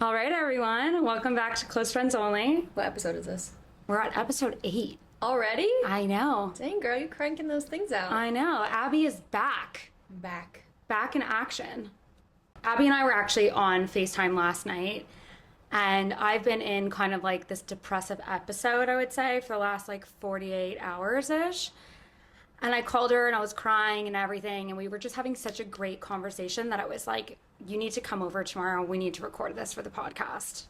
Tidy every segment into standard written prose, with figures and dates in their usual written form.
All right, everyone. Welcome back to Close Friends Only. What episode is this? We're at episode 8. Already? I know. Dang, girl, you're cranking those things out. I know. Abby is back. Back. Back in action. Abby and I were actually on FaceTime last night, and I've been in kind of like this depressive episode, I would say, for the last like 48 hours-ish. And I called her and I was crying and everything, and we were just having such a great conversation that I was like, you need to come over tomorrow. We need to record this for the podcast.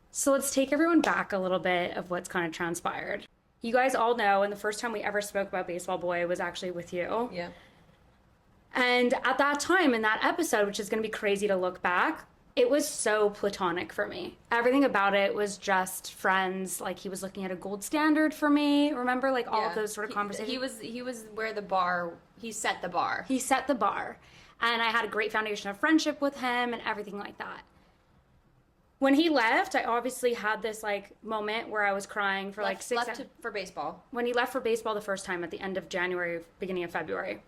So let's take everyone back a little bit of what's kind of transpired. You guys all know, and the first time we ever spoke about Baseball Boy was actually with you. Yeah. And at that time in that episode, which is going to be crazy to look back, it was so platonic for me. Everything about it was just friends. Like, he was looking at a gold standard for me. Remember, like, all of those sort of conversations? He was where he set the bar. He set the bar. And I had a great foundation of friendship with him and everything like that. When he left, I obviously had this, like, moment where I was crying for, like, for baseball. When he left for baseball the first time at the end of January, beginning of February,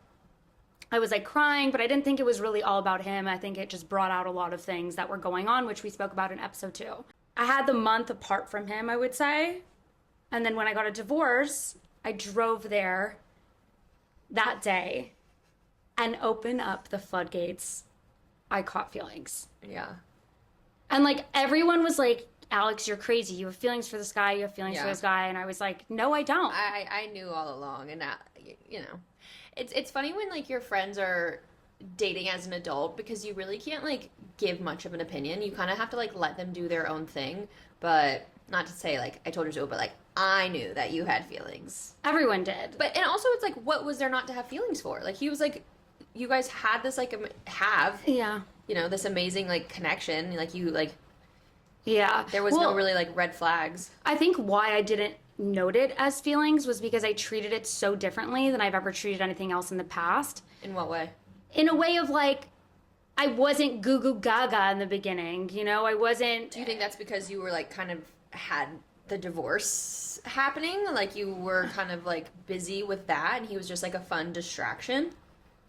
I was, like, crying, but I didn't think it was really all about him. I think it just brought out a lot of things that were going on, which we spoke about in episode 2. I had the month apart from him, I would say. And then when I got a divorce, I drove there that day and opened up the floodgates. I caught feelings. Yeah. And, like, everyone was like, Alex, you're crazy. You have feelings for this guy. You have feelings for this guy. And I was like, no, I don't. I knew all along. And, you know, it's funny when, like, your friends are dating as an adult because you really can't, like, give much of an opinion. You kind of have to, like, let them do their own thing. But not to say, like, I told you so, but, like, I knew that you had feelings. Everyone did. But, and also it's like, what was there not to have feelings for? Like, he was like, you guys had this, like, Yeah. you know, this amazing, like, connection. Like, you, like, yeah. there was no really, like, red flags. I think why I didn't note it as feelings was because I treated it so differently than I've ever treated anything else in the past. In what way? In a way of, like, I wasn't goo goo gaga in the beginning, you know? I wasn't... Do you think that's because you were, like, kind of had the divorce happening? Like, you were kind of, like, busy with that, and he was just, like, a fun distraction?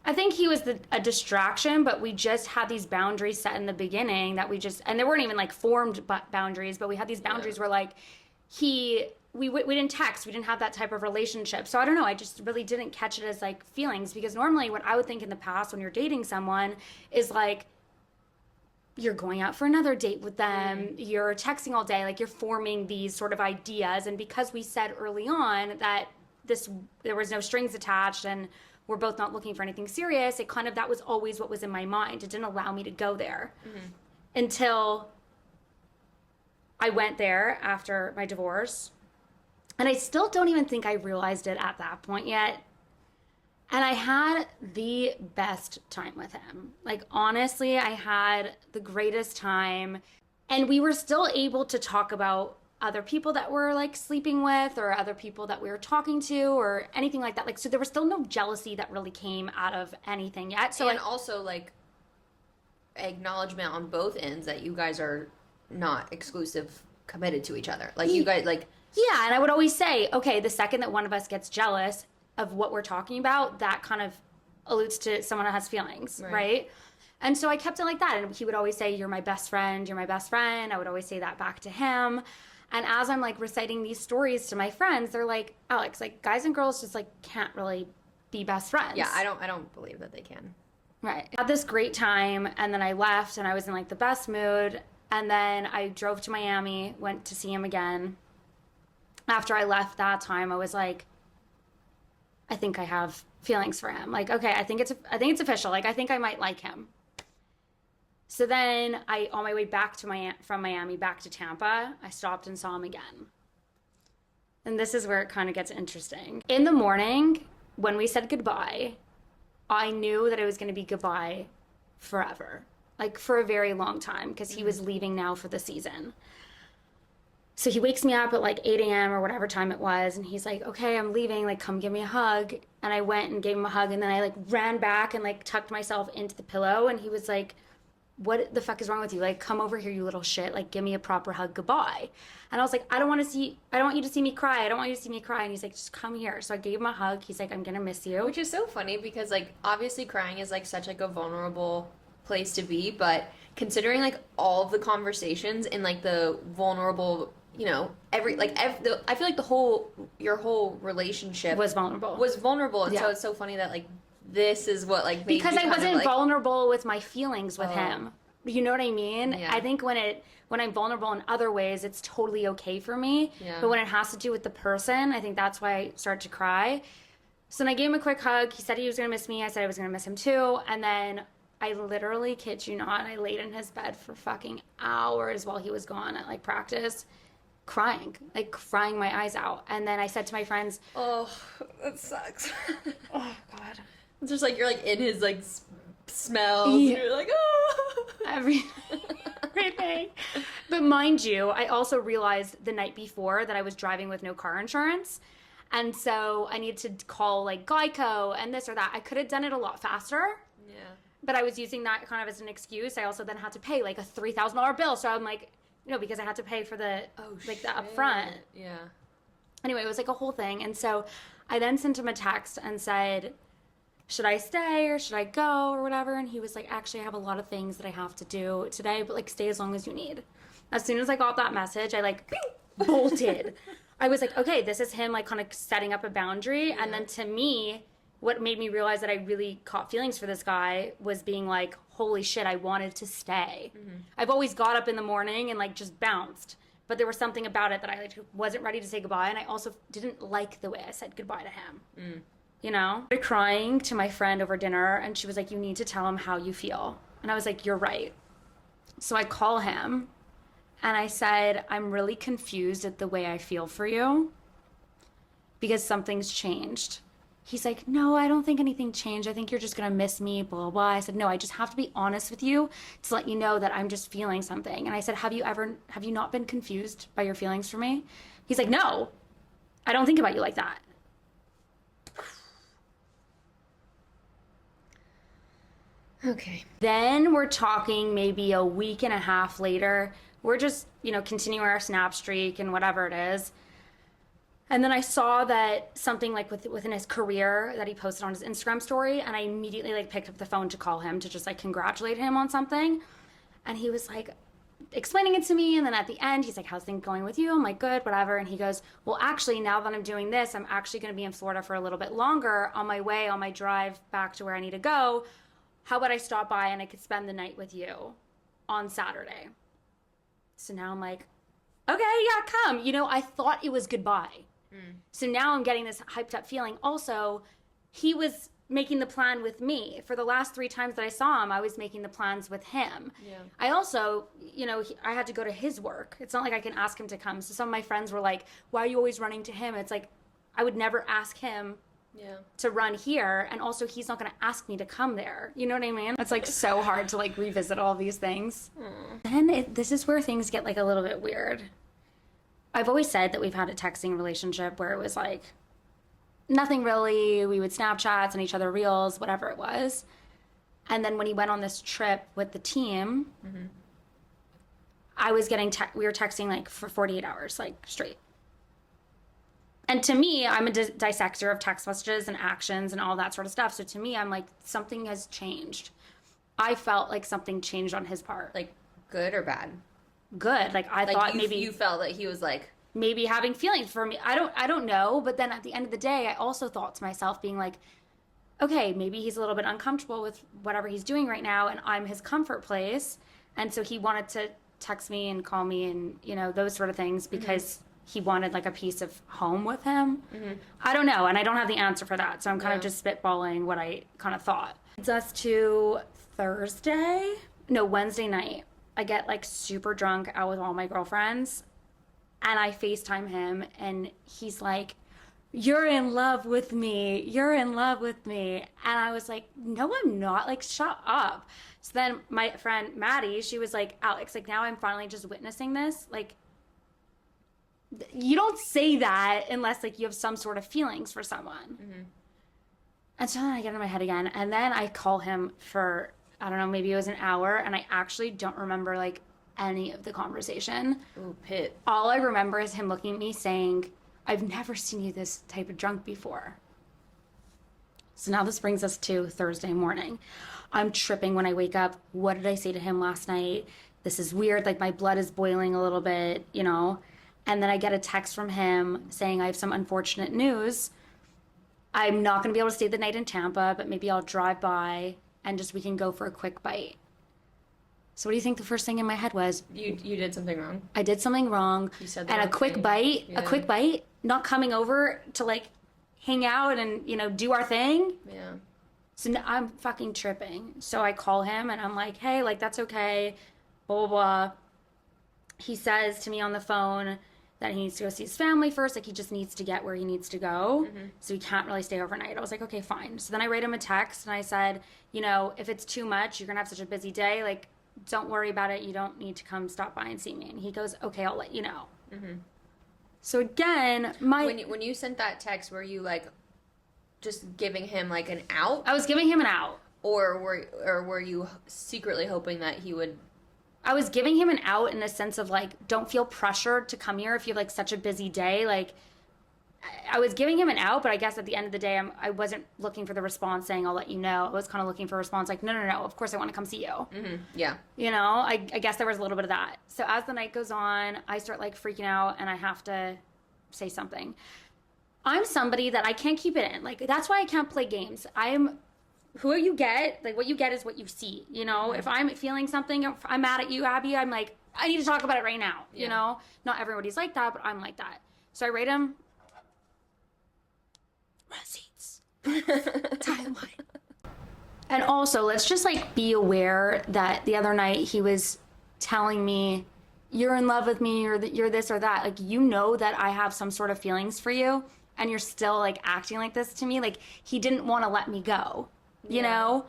I think he was a distraction, but we just had these boundaries set in the beginning that we just... And they weren't even, like, formed boundaries, but we had these boundaries where, like, we didn't text. We didn't have that type of relationship. So I don't know. I just really didn't catch it as, like, feelings. Because normally what I would think in the past when you're dating someone is, like, you're going out for another date with them. You're texting all day. Like, you're forming these sort of ideas. And because we said early on that there was no strings attached and we're both not looking for anything serious, that was always what was in my mind. It didn't allow me to go there until I went there after my divorce. And I still don't even think I realized it at that point yet. And I had the best time with him. Like, honestly, I had the greatest time. And we were still able to talk about other people that we're, like, sleeping with or other people that we were talking to or anything like that. Like, so there was still no jealousy that really came out of anything yet. So, and also, like, acknowledgement on both ends that you guys are not exclusive committed to each other. Like, you guys, like... Yeah, and I would always say, okay, the second that one of us gets jealous of what we're talking about, that kind of alludes to someone that has feelings, right? And so I kept it like that. And he would always say, you're my best friend, you're my best friend. I would always say that back to him. And as I'm, like, reciting these stories to my friends, they're like, Alex, like, guys and girls just, like, can't really be best friends. Yeah, I don't believe that they can. Right. I had this great time, and then I left, and I was in, like, the best mood. And then I drove to Miami, went to see him again. After I left that time, I was like, I think I have feelings for him. Like, okay, I think it's official. Like, I think I might like him. So then on my way back from Miami back to Tampa, I stopped and saw him again. And this is where it kind of gets interesting. In the morning, when we said goodbye, I knew that it was going to be goodbye forever. Like, for a very long time, because he was leaving now for the season. So he wakes me up at, like, 8 a.m. or whatever time it was, and he's like, okay, I'm leaving, like, come give me a hug. And I went and gave him a hug, and then I, like, ran back and, like, tucked myself into the pillow, and he was like, what the fuck is wrong with you? Like, come over here, you little shit. Like, give me a proper hug. Goodbye. And I was like, I don't want you to see me cry. I don't want you to see me cry. And he's like, just come here. So I gave him a hug. He's like, I'm going to miss you. Which is so funny because, like, obviously crying is, like, such, like, a vulnerable place to be, but considering like all of the conversations and like the vulnerable, you know, I feel like your whole relationship Was vulnerable. And so it's so funny that like this is what like made because you I kind of, wasn't like, vulnerable with my feelings with Oh. him. You know what I mean? Yeah. I think when I'm vulnerable in other ways, it's totally okay for me. Yeah. But when it has to do with the person, I think that's why I start to cry. So then I gave him a quick hug. He said he was going to miss me. I said I was going to miss him too. And then I literally, kid you not, I laid in his bed for fucking hours while he was gone at like practice, crying my eyes out. And then I said to my friends, Oh, that sucks. oh God. It's just like you're like in his like smells and Yeah. you're like, oh. Everything. But mind you, I also realized the night before that I was driving with no car insurance. And so I needed to call like Geico and this or that. I could have done it a lot faster, Yeah. but I was using that kind of as an excuse. I also then had to pay like a $3,000 bill. So I'm like, because I had to pay for the the upfront. Yeah. Anyway, it was like a whole thing. And so I then sent him a text and said, should I stay or should I go or whatever? And he was like, actually, I have a lot of things that I have to do today, but like stay as long as you need. As soon as I got that message, I like bolted. I was like, okay, this is him like kind of setting up a boundary. And then to me, what made me realize that I really caught feelings for this guy was being like, holy shit, I wanted to stay. Mm-hmm. I've always got up in the morning and like just bounced. But there was something about it that I like wasn't ready to say goodbye. And I also didn't like the way I said goodbye to him. Mm. You know? I started crying to my friend over dinner and she was like, you need to tell him how you feel. And I was like, you're right. So I call him and I said, I'm really confused at the way I feel for you because something's changed. He's like, no, I don't think anything changed. I think you're just going to miss me, blah, blah, blah. I said, no, I just have to be honest with you to let you know that I'm just feeling something. And I said, have you not been confused by your feelings for me? He's like, no, I don't think about you like that. Okay. Then we're talking maybe a week and a half later. We're just, continuing our snap streak and whatever it is. And then I saw that something like within his career that he posted on his Instagram story, and I immediately like picked up the phone to call him to just like congratulate him on something. And he was like explaining it to me, and then at the end he's like, how's things going with you? I'm like, good, whatever. And he goes, well, actually, now that I'm doing this, I'm actually going to be in Florida for a little bit longer on my drive back to where I need to go. How about I stop by and I could spend the night with you on Saturday? So now I'm like, okay, yeah, come. I thought it was goodbye. So now I'm getting this hyped up feeling. Also, he was making the plan with me. For the last 3 times that I saw him, I was making the plans with him. Yeah. I also, I had to go to his work. It's not like I can ask him to come. So some of my friends were like, why are you always running to him? It's like, I would never ask him to run here. And also, he's not going to ask me to come there. You know what I mean? It's like so hard to like revisit all these things. Then this is where things get like a little bit weird. I've always said that we've had a texting relationship where it was like nothing really. We would Snapchats and each other reels, whatever it was. And then when he went on this trip with the team, I was getting we were texting like for 48 hours, like straight. And to me, I'm a dissector of text messages and actions and all that sort of stuff. So to me, I'm like, something has changed. I felt like something changed on his part. Like good or bad? Good. Like I thought maybe you felt that he was like maybe having feelings for me. I don't know. But then at the end of the day, I also thought to myself being like, okay, maybe he's a little bit uncomfortable with whatever he's doing right now. And I'm his comfort place. And so he wanted to text me and call me and, those sort of things because he wanted like a piece of home with him. I don't know. And I don't have the answer for that. So I'm kind of just spitballing what I kind of thought. It's us to Wednesday night. I get like super drunk out with all my girlfriends and I FaceTime him and he's like, you're in love with me. You're in love with me. And I was like, no, I'm not. Like, shut up. So then my friend Maddie, she was like, Alex, like now I'm finally just witnessing this. Like, you don't say that unless like you have some sort of feelings for someone. And so then I get in my head again. And then I call him for, I don't know, maybe it was an hour, and I actually don't remember like any of the conversation. Ooh, pit. All I remember is him looking at me saying, I've never seen you this type of drunk before. So now this brings us to Thursday morning. I'm tripping when I wake up. What did I say to him last night? This is weird. Like my blood is boiling a little bit, you know? And then I get a text from him saying I have some unfortunate news. I'm not going to be able to stay the night in Tampa, but maybe I'll drive by and just we can go for a quick bite. So what do you think the first thing in my head was? You did something wrong. I did something wrong. You said the and a wrong quick thing. bite, Yeah. a quick bite, not coming over to like hang out and, you know, do our thing. Yeah. So I'm fucking tripping. So I call him and I'm like, hey, like that's okay, blah, blah, blah. He says to me on the phone that he needs to go see his family first. Like he just needs to get where he needs to go. Mm-hmm. So he can't really stay overnight. I was like, okay, fine. So then I write him a text and I said, you know, if it's too much, you're going to have such a busy day. Like, don't worry about it. You don't need to come stop by and see me. And he goes, okay, I'll let you know. Mm-hmm. So again, when you sent that text, were you like just giving him like an out, I was giving him an out. or were you secretly hoping that he would? I was giving him an out in the sense of like, don't feel pressured to come here if you have like such a busy day. Like, I was giving him an out, but I guess at the end of the day, I wasn't looking for the response saying, I'll let you know. I was kind of looking for a response like, no, of course I want to come see you. Mm-hmm. Yeah. You know, I guess there was a little bit of that. So as the night goes on, I start like freaking out and I have to say something. I'm somebody that I can't keep it in. Like, that's why I can't play games. Who you get, like what you get is what you see. You know, Mm-hmm. if I'm feeling something, if I'm mad at you, Abby, I'm like, I need to talk about it right now. Yeah. You know, not everybody's like that, but I'm like that. So I rate him receipts, timeline. And also, let's just like be aware that the other night he was telling me, you're in love with me, or that you're this or that. Like, you know that I have some sort of feelings for you, and you're still like acting like this to me. Like, he didn't want to let me go, you know?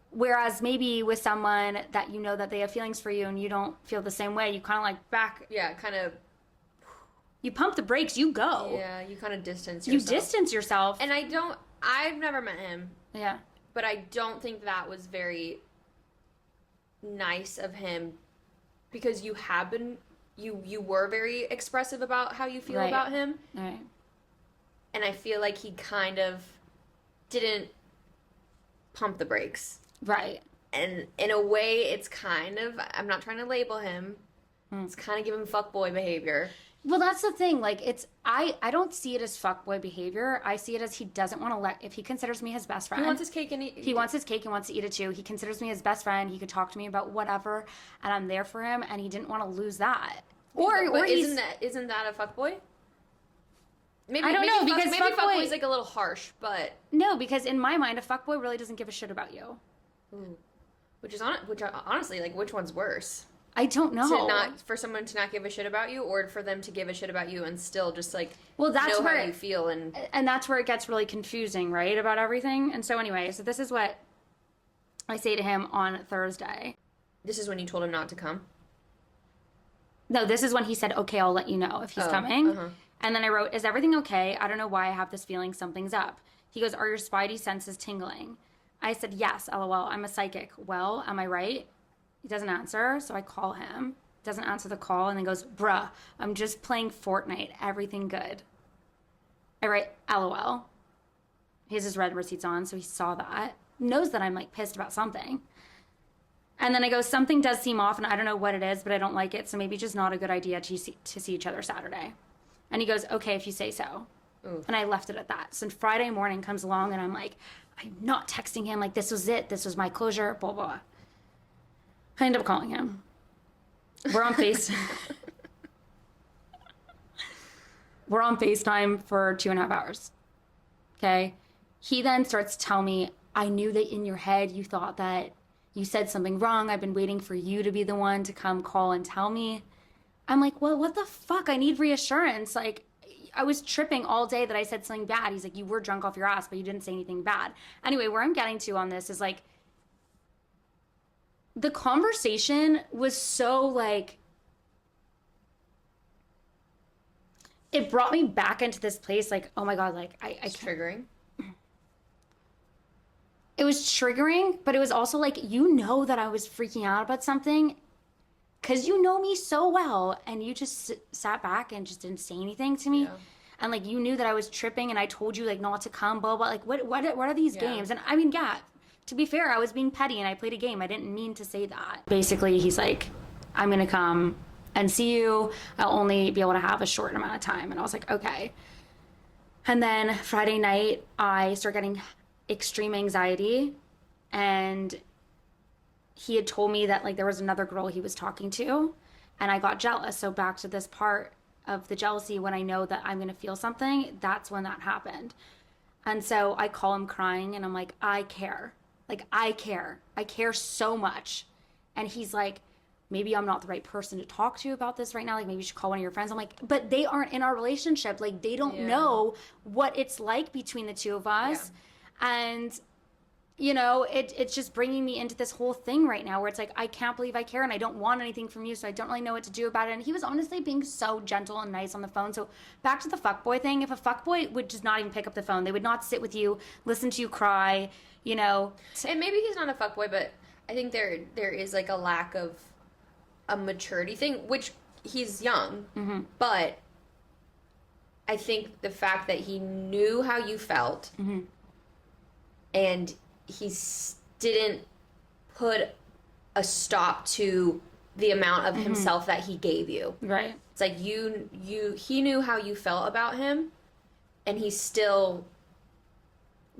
Whereas maybe with someone that you know that they have feelings for you and you don't feel the same way, you kind of like back, Yeah, kind of. you pump the brakes, you go. Yeah, you kind of distance You yourself. distance yourself. And I've never met him, Yeah. but I don't think that was very nice of him, because you have been, you were very expressive about how you feel Right. about him, All right. and I feel like he kind of didn't pump the brakes. Right. And in a way, it's kind of, I'm not trying to label him, Hmm. it's kind of giving fuckboy behavior. Well, that's the thing. Like, I don't see it as fuckboy behavior. I see it as he doesn't want to if he considers me his best friend. He wants his cake and He wants his cake and wants to eat it too. He considers me his best friend. He could talk to me about whatever, and I'm there for him. And he didn't want to lose that. Or he's, isn't that a fuckboy? Maybe, I don't know, because maybe fuckboy- fuckboy's like a little harsh, but no, because in my mind, a fuckboy really doesn't give a shit about you. which honestly, like, which one's worse? I don't know. For someone to not give a shit about you, or for them to give a shit about you and still just like Well, that's know where how you feel. And that's where it gets really confusing, right, about everything. And so anyway, so this is what I say to him on Thursday. this is when you told him not to come. No, this is when he said, okay, I'll let you know if he's coming. And then I wrote, is everything okay? I don't know why I have this feeling something's up. He goes, are your spidey senses tingling? I said, yes, LOL, I'm a psychic. Well, am I right? He doesn't answer, so I call him. Doesn't answer the call, and then goes, bruh, I'm just playing Fortnite. Everything good. I write, LOL. He has his red receipts on, so he saw that. Knows that I'm like pissed about something. And then I go, something does seem off, and I don't know what it is, but I don't like it, so maybe just not a good idea to see each other Saturday. And he goes, okay, if you say so. Oof. And I left it at that. So Friday morning comes along, and I'm like, I'm not texting him. Like, this was it. This was my closure, blah, blah. I end up calling him. We're on We're on FaceTime for 2.5 hours. Okay? He then starts to tell me, I knew that in your head you thought that you said something wrong. I've been waiting for you to be the one to come call and tell me. I'm like, well, what the fuck? I need reassurance. Like, I was tripping all day that I said something bad. He's like, you were drunk off your ass, but you didn't say anything bad. Anyway, where I'm getting to on this is like, the conversation was so like, it brought me back into this place like, oh my God, like I It's can't. triggering. It was triggering, but it was also like, you know that I was freaking out about something because you know me so well, and you just sat back and just didn't say anything to me. Yeah. and like you knew that I was tripping and I told you like not to come, blah blah. Like what are these games? And I mean, yeah, to be fair, I was being petty and I played a game. I didn't mean to say that. Basically, he's like, I'm gonna come and see you. I'll only be able to have a short amount of time. And I was like, okay. And then Friday night, I started getting extreme anxiety, and he had told me that like there was another girl he was talking to, and I got jealous. So back to this part of the jealousy, when I know that I'm gonna feel something, that's when that happened. And so I call him crying and I'm like, I care. Like, I care so much. And he's like, maybe I'm not the right person to talk to about this right now. Like, maybe you should call one of your friends. I'm like, but they aren't in our relationship. Like, they don't know what it's like between the two of us. And, you know, it's just bringing me into this whole thing right now where it's like, I can't believe I care and I don't want anything from you, so I don't really know what to do about it. And he was honestly being so gentle and nice on the phone. So back to the fuckboy thing, if a fuckboy would just not even pick up the phone, they would not sit with you, listen to you cry, you know. And maybe he's not a fuckboy, but I think there is like a lack of a maturity thing, which he's young, but I think the fact that he knew how you felt and he didn't put a stop to the amount of himself that he gave you. Right. It's like he knew how you felt about him, and he still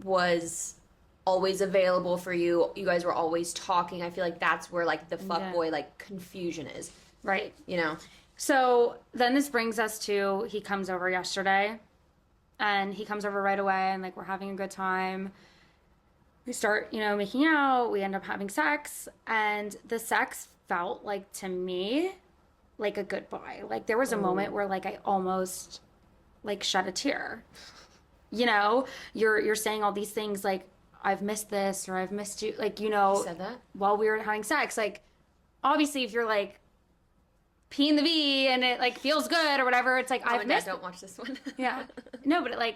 was always available for you. You guys were always talking. I feel like that's where like the fuckboy like confusion is. Right. You know? So then this brings us to, he comes over yesterday, and he comes over right away, and like we're having a good time. We start, you know, making out, we end up having sex, and the sex felt like, to me, like a goodbye. Like there was a moment where like I almost like shed a tear. You know, you're saying all these things like, I've missed this, or I've missed you, like, you know, You said that? while we were having sex. Like, obviously if you're like peeing the V and it like feels good or whatever, it's like, I've missed. Don't watch this one. Yeah. No, but it, like,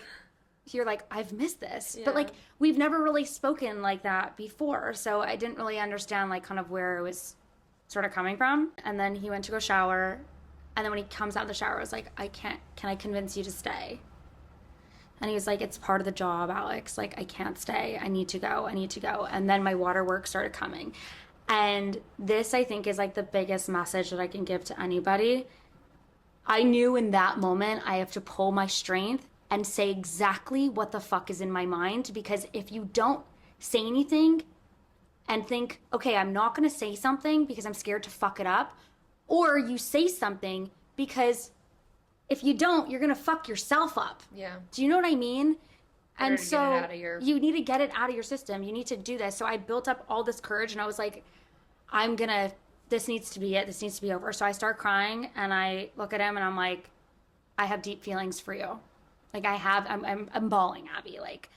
you're like, I've missed this. Yeah. But like, we've never really spoken like that before. So I didn't really understand like kind of where it was sort of coming from. And then he went to go shower. And then when he comes out of the shower, I was like, can I convince you to stay? And he was like, it's part of the job, Alex. Like, I can't stay. I need to go. And then my waterwork started coming. And this, I think, is like the biggest message that I can give to anybody. I knew in that moment I have to pull my strength and say exactly what the fuck is in my mind, because if you don't say anything and think, okay, I'm not going to say something because I'm scared to fuck it up, or you say something because if you don't, you're going to fuck yourself up. Yeah. Do you know what I mean? Better And to so get it out of your... you need to get it out of your system. You need to do this. So I built up all this courage, and I was like, this needs to be it. This needs to be over. So I start crying, and I look at him and I'm like, I have deep feelings for you. Like I'm bawling, Abby, like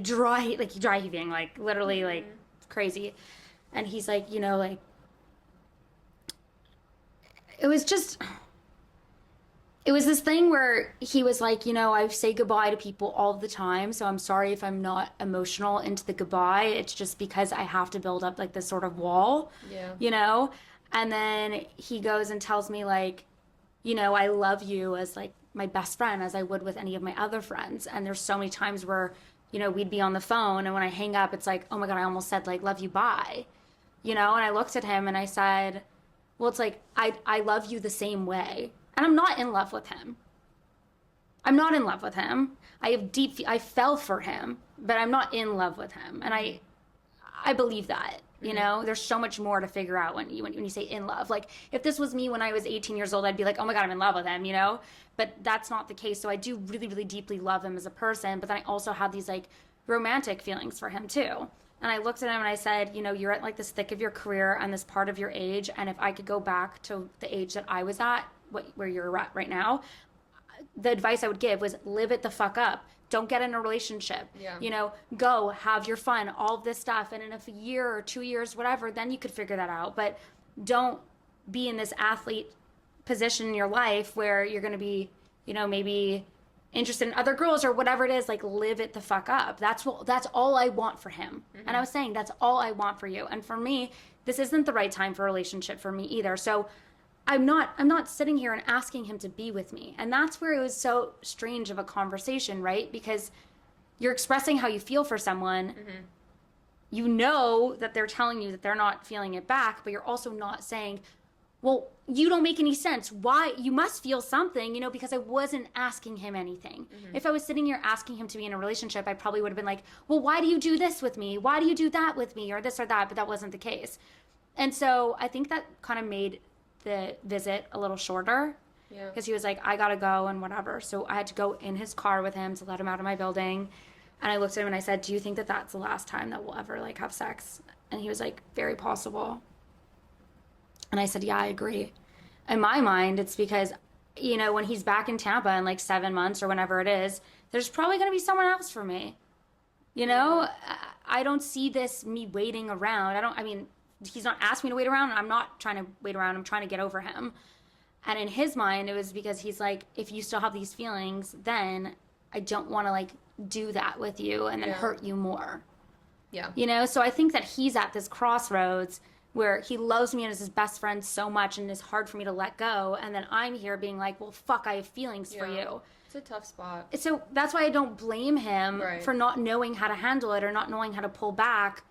dry heaving, like literally like crazy. And he's like, you know, like, it was this thing where he was like, you know, I say goodbye to people all the time, so I'm sorry if I'm not emotional into the goodbye. It's just because I have to build up like this sort of wall, you know? And then he goes and tells me like, you know, I love you as like my best friend, as I would with any of my other friends. And there's so many times where, you know, we'd be on the phone, and when I hang up, it's like, oh my God, I almost said like, love you, bye. You know? And I looked at him and I said, well, it's like, I love you the same way. And I'm not in love with him. I fell for him, but I'm not in love with him. And I believe that, you know, there's so much more to figure out when you say in love. Like if this was me when I was 18 years old, I'd be like, oh my God, I'm in love with him, you know, but that's not the case. So I do really, really deeply love him as a person, but then I also have these like romantic feelings for him too. And I looked at him and I said, you know, you're at like this thick of your career and this part of your age. And if I could go back to the age that I was at, where you're at right now, the advice I would give was live it the fuck up. Don't get in a relationship. Yeah. You know, go have your fun, all of this stuff. And in a year or 2 years, whatever, then you could figure that out. But don't be in this athlete position in your life where you're going to be, you know, maybe interested in other girls or whatever it is. Like, live it the fuck up. That's all I want for him. And I was saying, that's all I want for you. And for me, this isn't the right time for a relationship for me either. So I'm not sitting here and asking him to be with me. And that's where it was so strange of a conversation, right? Because you're expressing how you feel for someone. Mm-hmm. You know that they're telling you that they're not feeling it back, but you're also not saying, well, you don't make any sense. Why? You must feel something, because I wasn't asking him anything. Mm-hmm. If I was sitting here asking him to be in a relationship, I probably would have been like, well, why do you do this with me? Why do you do that with me? Or this or that, but that wasn't the case. And so I think that kind of made the visit a little shorter. Yeah. Because he was like, I gotta go and whatever. So I had to go in his car with him to let him out of my building. And I looked at him and I said, do you think that that's the last time that we'll ever have sex? And he was like, very possible. And I said, yeah, I agree. In my mind, it's because, when he's back in Tampa in 7 months or whenever it is, there's probably going to be someone else for me. I don't see this me waiting around. He's not asking me to wait around. I'm not trying to wait around. I'm trying to get over him. And in his mind, it was because he's like, if you still have these feelings, then I don't want to do that with you and then hurt you more. Yeah. So I think that he's at this crossroads where he loves me and is his best friend so much and it's hard for me to let go. And then I'm here being like, well, fuck, I have feelings for you. It's a tough spot. So that's why I don't blame him for not knowing how to handle it or not knowing how to pull back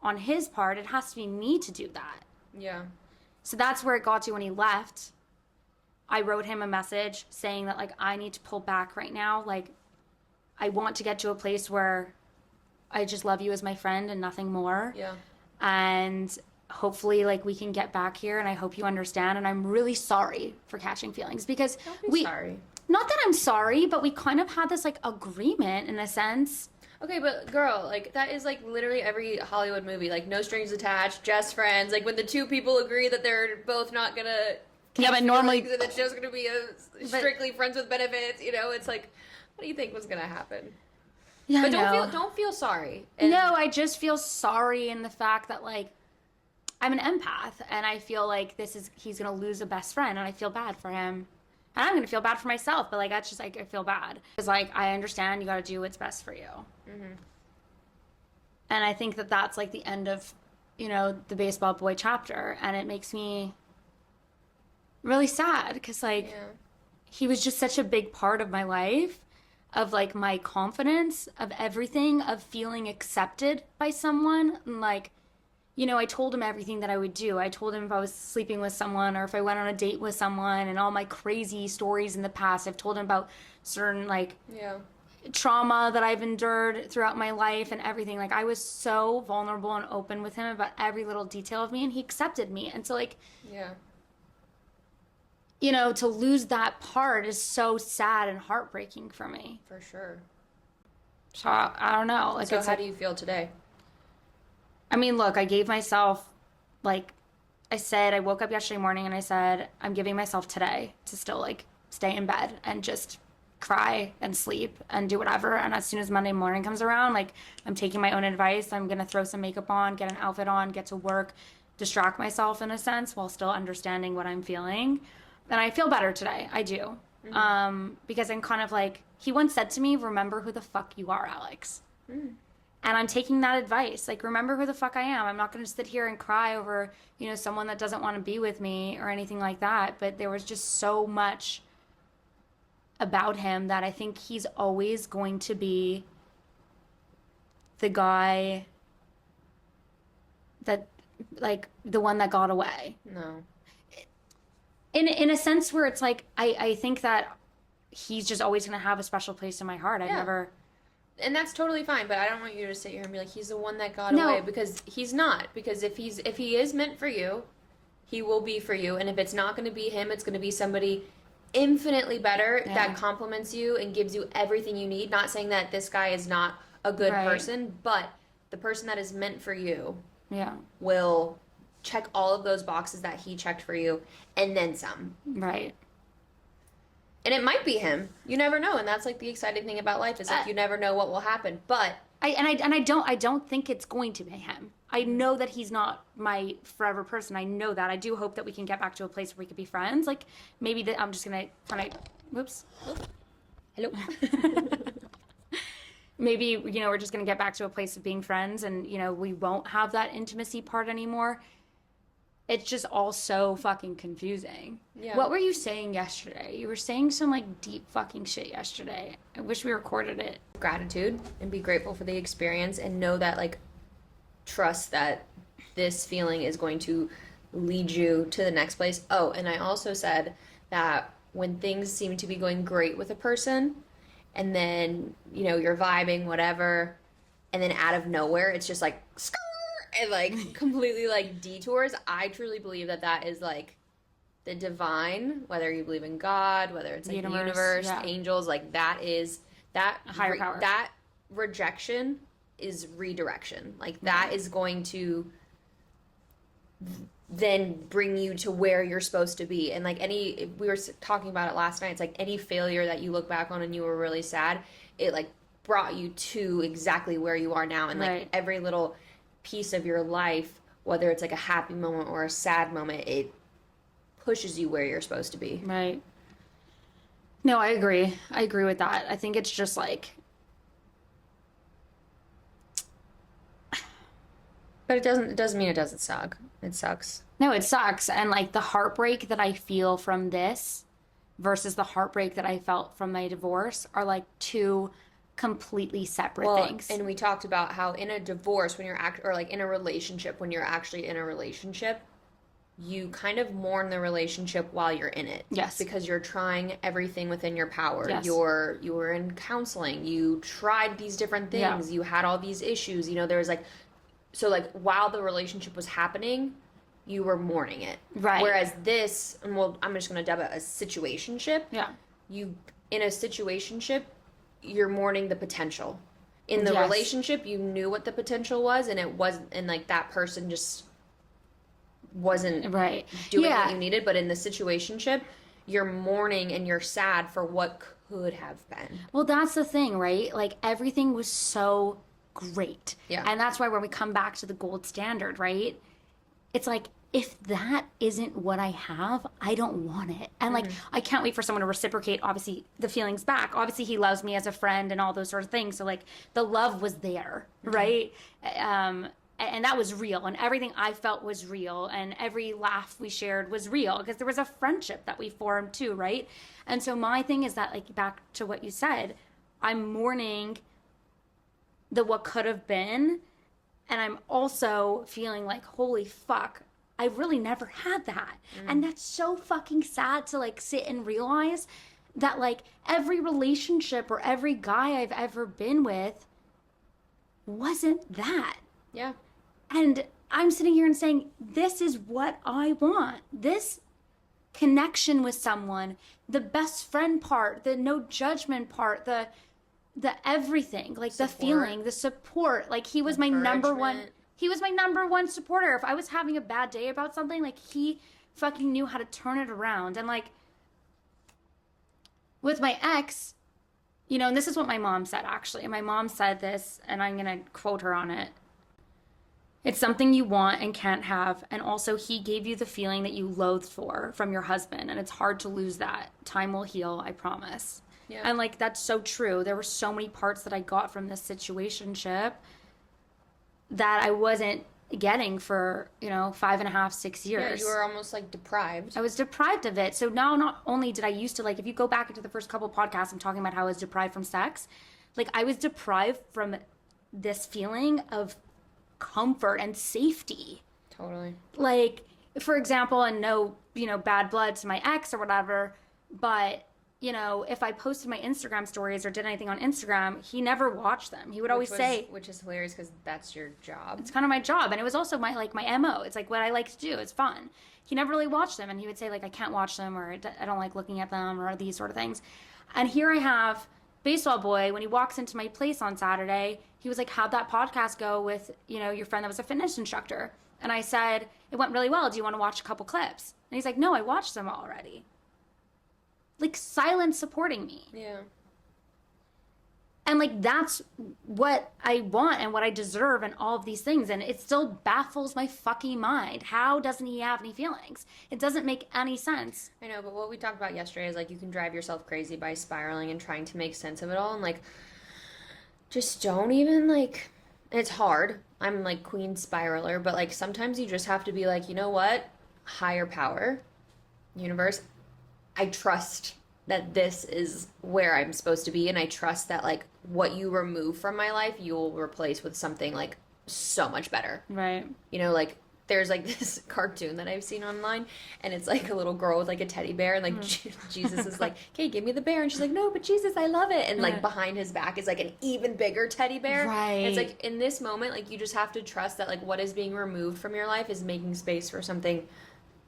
on his part. It has to be me to do that. Yeah. So that's where it got to when he left. I wrote him a message saying that, I need to pull back right now. I want to get to a place where I just love you as my friend and nothing more. Yeah. And hopefully we can get back here, and I hope you understand, and I'm really sorry for catching feelings because sorry. Not that I'm sorry, but we kind of had this agreement in a sense. Okay, but girl, that is literally every Hollywood movie, no strings attached, just friends, when the two people agree that they're both not gonna but normally and it's just gonna be a strictly friends with benefits, it's what do you think was gonna hapen? Yeah, but don't feel sorry. No, I just feel sorry in the fact that I'm an empath, and I feel he's gonna lose a best friend, and I feel bad for him, and I'm gonna feel bad for myself. But that's just I feel bad because I understand you got to do what's best for you, and I think that that's the end of the baseball boy chapter, and it makes me really sad because he was just such a big part of my life, of my confidence, of everything, of feeling accepted by someone, and I told him everything that I would do. I told him if I was sleeping with someone or if I went on a date with someone and all my crazy stories in the past. I've told him about certain, trauma that I've endured throughout my life and everything. I was so vulnerable and open with him about every little detail of me, and he accepted me. And so, to lose that part is so sad and heartbreaking for me. For sure. So, I don't know. So how do you feel today? Look, I gave myself, I said, I woke up yesterday morning and I said, I'm giving myself today to still, stay in bed and just cry and sleep and do whatever. And as soon as Monday morning comes around, I'm taking my own advice. I'm going to throw some makeup on, get an outfit on, get to work, distract myself in a sense while still understanding what I'm feeling. And I feel better today. I do. Mm-hmm. Because I'm kind of he once said to me, remember who the fuck you are, Alex. Mm. And I'm taking that advice. Remember who the fuck I am. I'm not going to sit here and cry over, someone that doesn't want to be with me or anything like that. But there was just so much about him that I think he's always going to be the guy that, the one that got away. No. In a sense where it's I think that he's just always going to have a special place in my heart. I've never... And that's totally fine, but I don't want you to sit here and be he's the one that got away, because he's not. Because if he is meant for you, he will be for you. And if it's not going to be him, it's going to be somebody infinitely better that compliments you and gives you everything you need. Not saying that this guy is not a good person, but the person that is meant for you will check all of those boxes that he checked for you and then some. Right. And it might be him. You never know, and that's the exciting thing about life is you never know what will happen. But I don't think it's going to be him. I know that he's not my forever person. I know that. I do hope that we can get back to a place where we could be friends. Maybe that I'm just gonna kind of. Whoops. Hello. Maybe we're just gonna get back to a place of being friends, and we won't have that intimacy part anymore. it's just all so fucking confusing. Yeah. What were you saying yesterday? You were saying some like deep fucking shit yesterday. I wish we recorded it. Gratitude and be grateful for the experience and know that like trust that this feeling is going to lead you to the next place. Oh, and I also said that when things seem to be going great with a person and then, you know, you're vibing, whatever, and then out of nowhere it's just like and like completely like detours. I truly believe that that is like the divine, whether you believe in God, whether it's like the universe, yeah. angels, like that is that A higher power. that rejection is redirection. Like that is going to then bring you to where you're supposed to be. And like any, we were talking about it last night, it's like any failure that you look back on and you were really sad, it like brought you to exactly where you are now. And like Right. every little piece of your life, whether it's like a happy moment or a sad moment, it pushes you where you're supposed to be. Right. No, I agree. I agree with that. I think it's just like, But it doesn't mean it doesn't suck. It sucks. no, it sucks. And like the heartbreak that I feel from this versus the heartbreak that I felt from my divorce are like two completely separate things. And we talked about how in a divorce, when you're or like in a relationship, when you're actually in a relationship, you kind of mourn the relationship while you're in it. Yes. Because you're trying everything within your power. Yes. You were in counseling. You tried these different things. Yeah. You had all these issues. You know, there was like, so like while the relationship was happening, you were mourning it. Right. Whereas this, and well, I'm just going to dub it a situationship. Yeah. You, in a situationship, you're mourning the potential. In the Yes. relationship, you knew what the potential was, and it wasn't, and like that person just wasn't Right. doing Yeah. what you needed. But in the situationship, you're mourning and you're sad for what could have been. Well, that's the thing, right? Like everything was so great. Yeah. And that's why when we come back to the gold standard, right? It's like, if that isn't what I have, I don't want it. And like, I can't wait for someone to reciprocate, obviously, the feelings back. Obviously, he loves me as a friend and all those sort of things. So like, the love was there, right? And that was real. And everything I felt was real. And every laugh we shared was real because there was a friendship that we formed too, right? And so my thing is that, like, back to what you said, I'm mourning the what could have been, and I'm also feeling like, holy fuck, I really never had that. And that's so fucking sad to like sit and realize that like every relationship or every guy I've ever been with wasn't that. Yeah. And I'm sitting here and saying, this is what I want. This connection with someone, the best friend part, the no judgment part, the everything, like the Support. feeling, the support. Like he was my number one. Encouragement. He was my number one supporter. If I was having a bad day about something, like he fucking knew how to turn it around. And like with my ex, you know, and this is what my mom said actually. And my mom said this, and I'm going to quote her on it. It's something you want and can't have. And also, he gave you the feeling that you loathed for from your husband. And it's hard to lose that. Time will heal, I promise. Yeah. And like, that's so true. There were so many parts that I got from this situationship that I wasn't getting for, you know, 5.5, 6 years. Yeah, you were almost like deprived. I was deprived of it. So now not only did I used to, like, if you go back into the first couple podcasts, I'm talking about how I was deprived from sex. Like, I was deprived from this feeling of comfort and safety. Totally. Like, for example, and no, you know, bad blood to my ex or whatever, but, you know, if I posted my Instagram stories or did anything on Instagram, he never watched them. He would always say, which is hilarious because that's your job. it's kind of my job. And it was also my, like, my MO. It's like what I like to do. It's fun. He never really watched them. And he would say, like, I can't watch them, or I don't like looking at them, or these sort of things. And here I have Baseball Boy, when he walks into my place on Saturday, he was like, how'd that podcast go with, you know, your friend that was a fitness instructor? And I said, it went really well. Do you want to watch a couple clips? And he's like, no, I watched them already. Like, silent supporting me. Yeah. And like, that's what I want and what I deserve and all of these things. And it still baffles my fucking mind. How doesn't he have any feelings? It doesn't make any sense. I know, but what we talked about yesterday is like you can drive yourself crazy by spiraling and trying to make sense of it all. And like, just don't even like, it's hard. I'm like queen spiraler, but like sometimes you just have to be like, you know what? higher power, universe, I trust that this is where I'm supposed to be, and I trust that like what you remove from my life, you'll replace with something like so much better. Right. You know, like there's like this cartoon that I've seen online, and it's like a little girl with like a teddy bear, and like Jesus is like, "Okay, give me the bear," and she's like, "No, but Jesus, I love it." And like behind his back is like an even bigger teddy bear. Right. And it's like in this moment, like you just have to trust that like what is being removed from your life is making space for something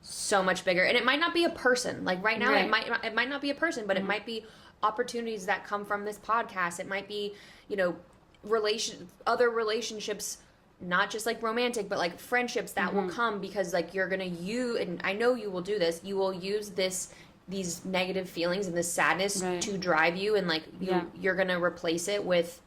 so much bigger. And it might not be a person. Like right now, Right. it might not be a person, but it might be opportunities that come from this podcast. It might be, you know, other relationships, not just like romantic, but like friendships that will come because like you're gonna and I know you will do this, you will use these negative feelings and this sadness to drive you, and like you're gonna replace it with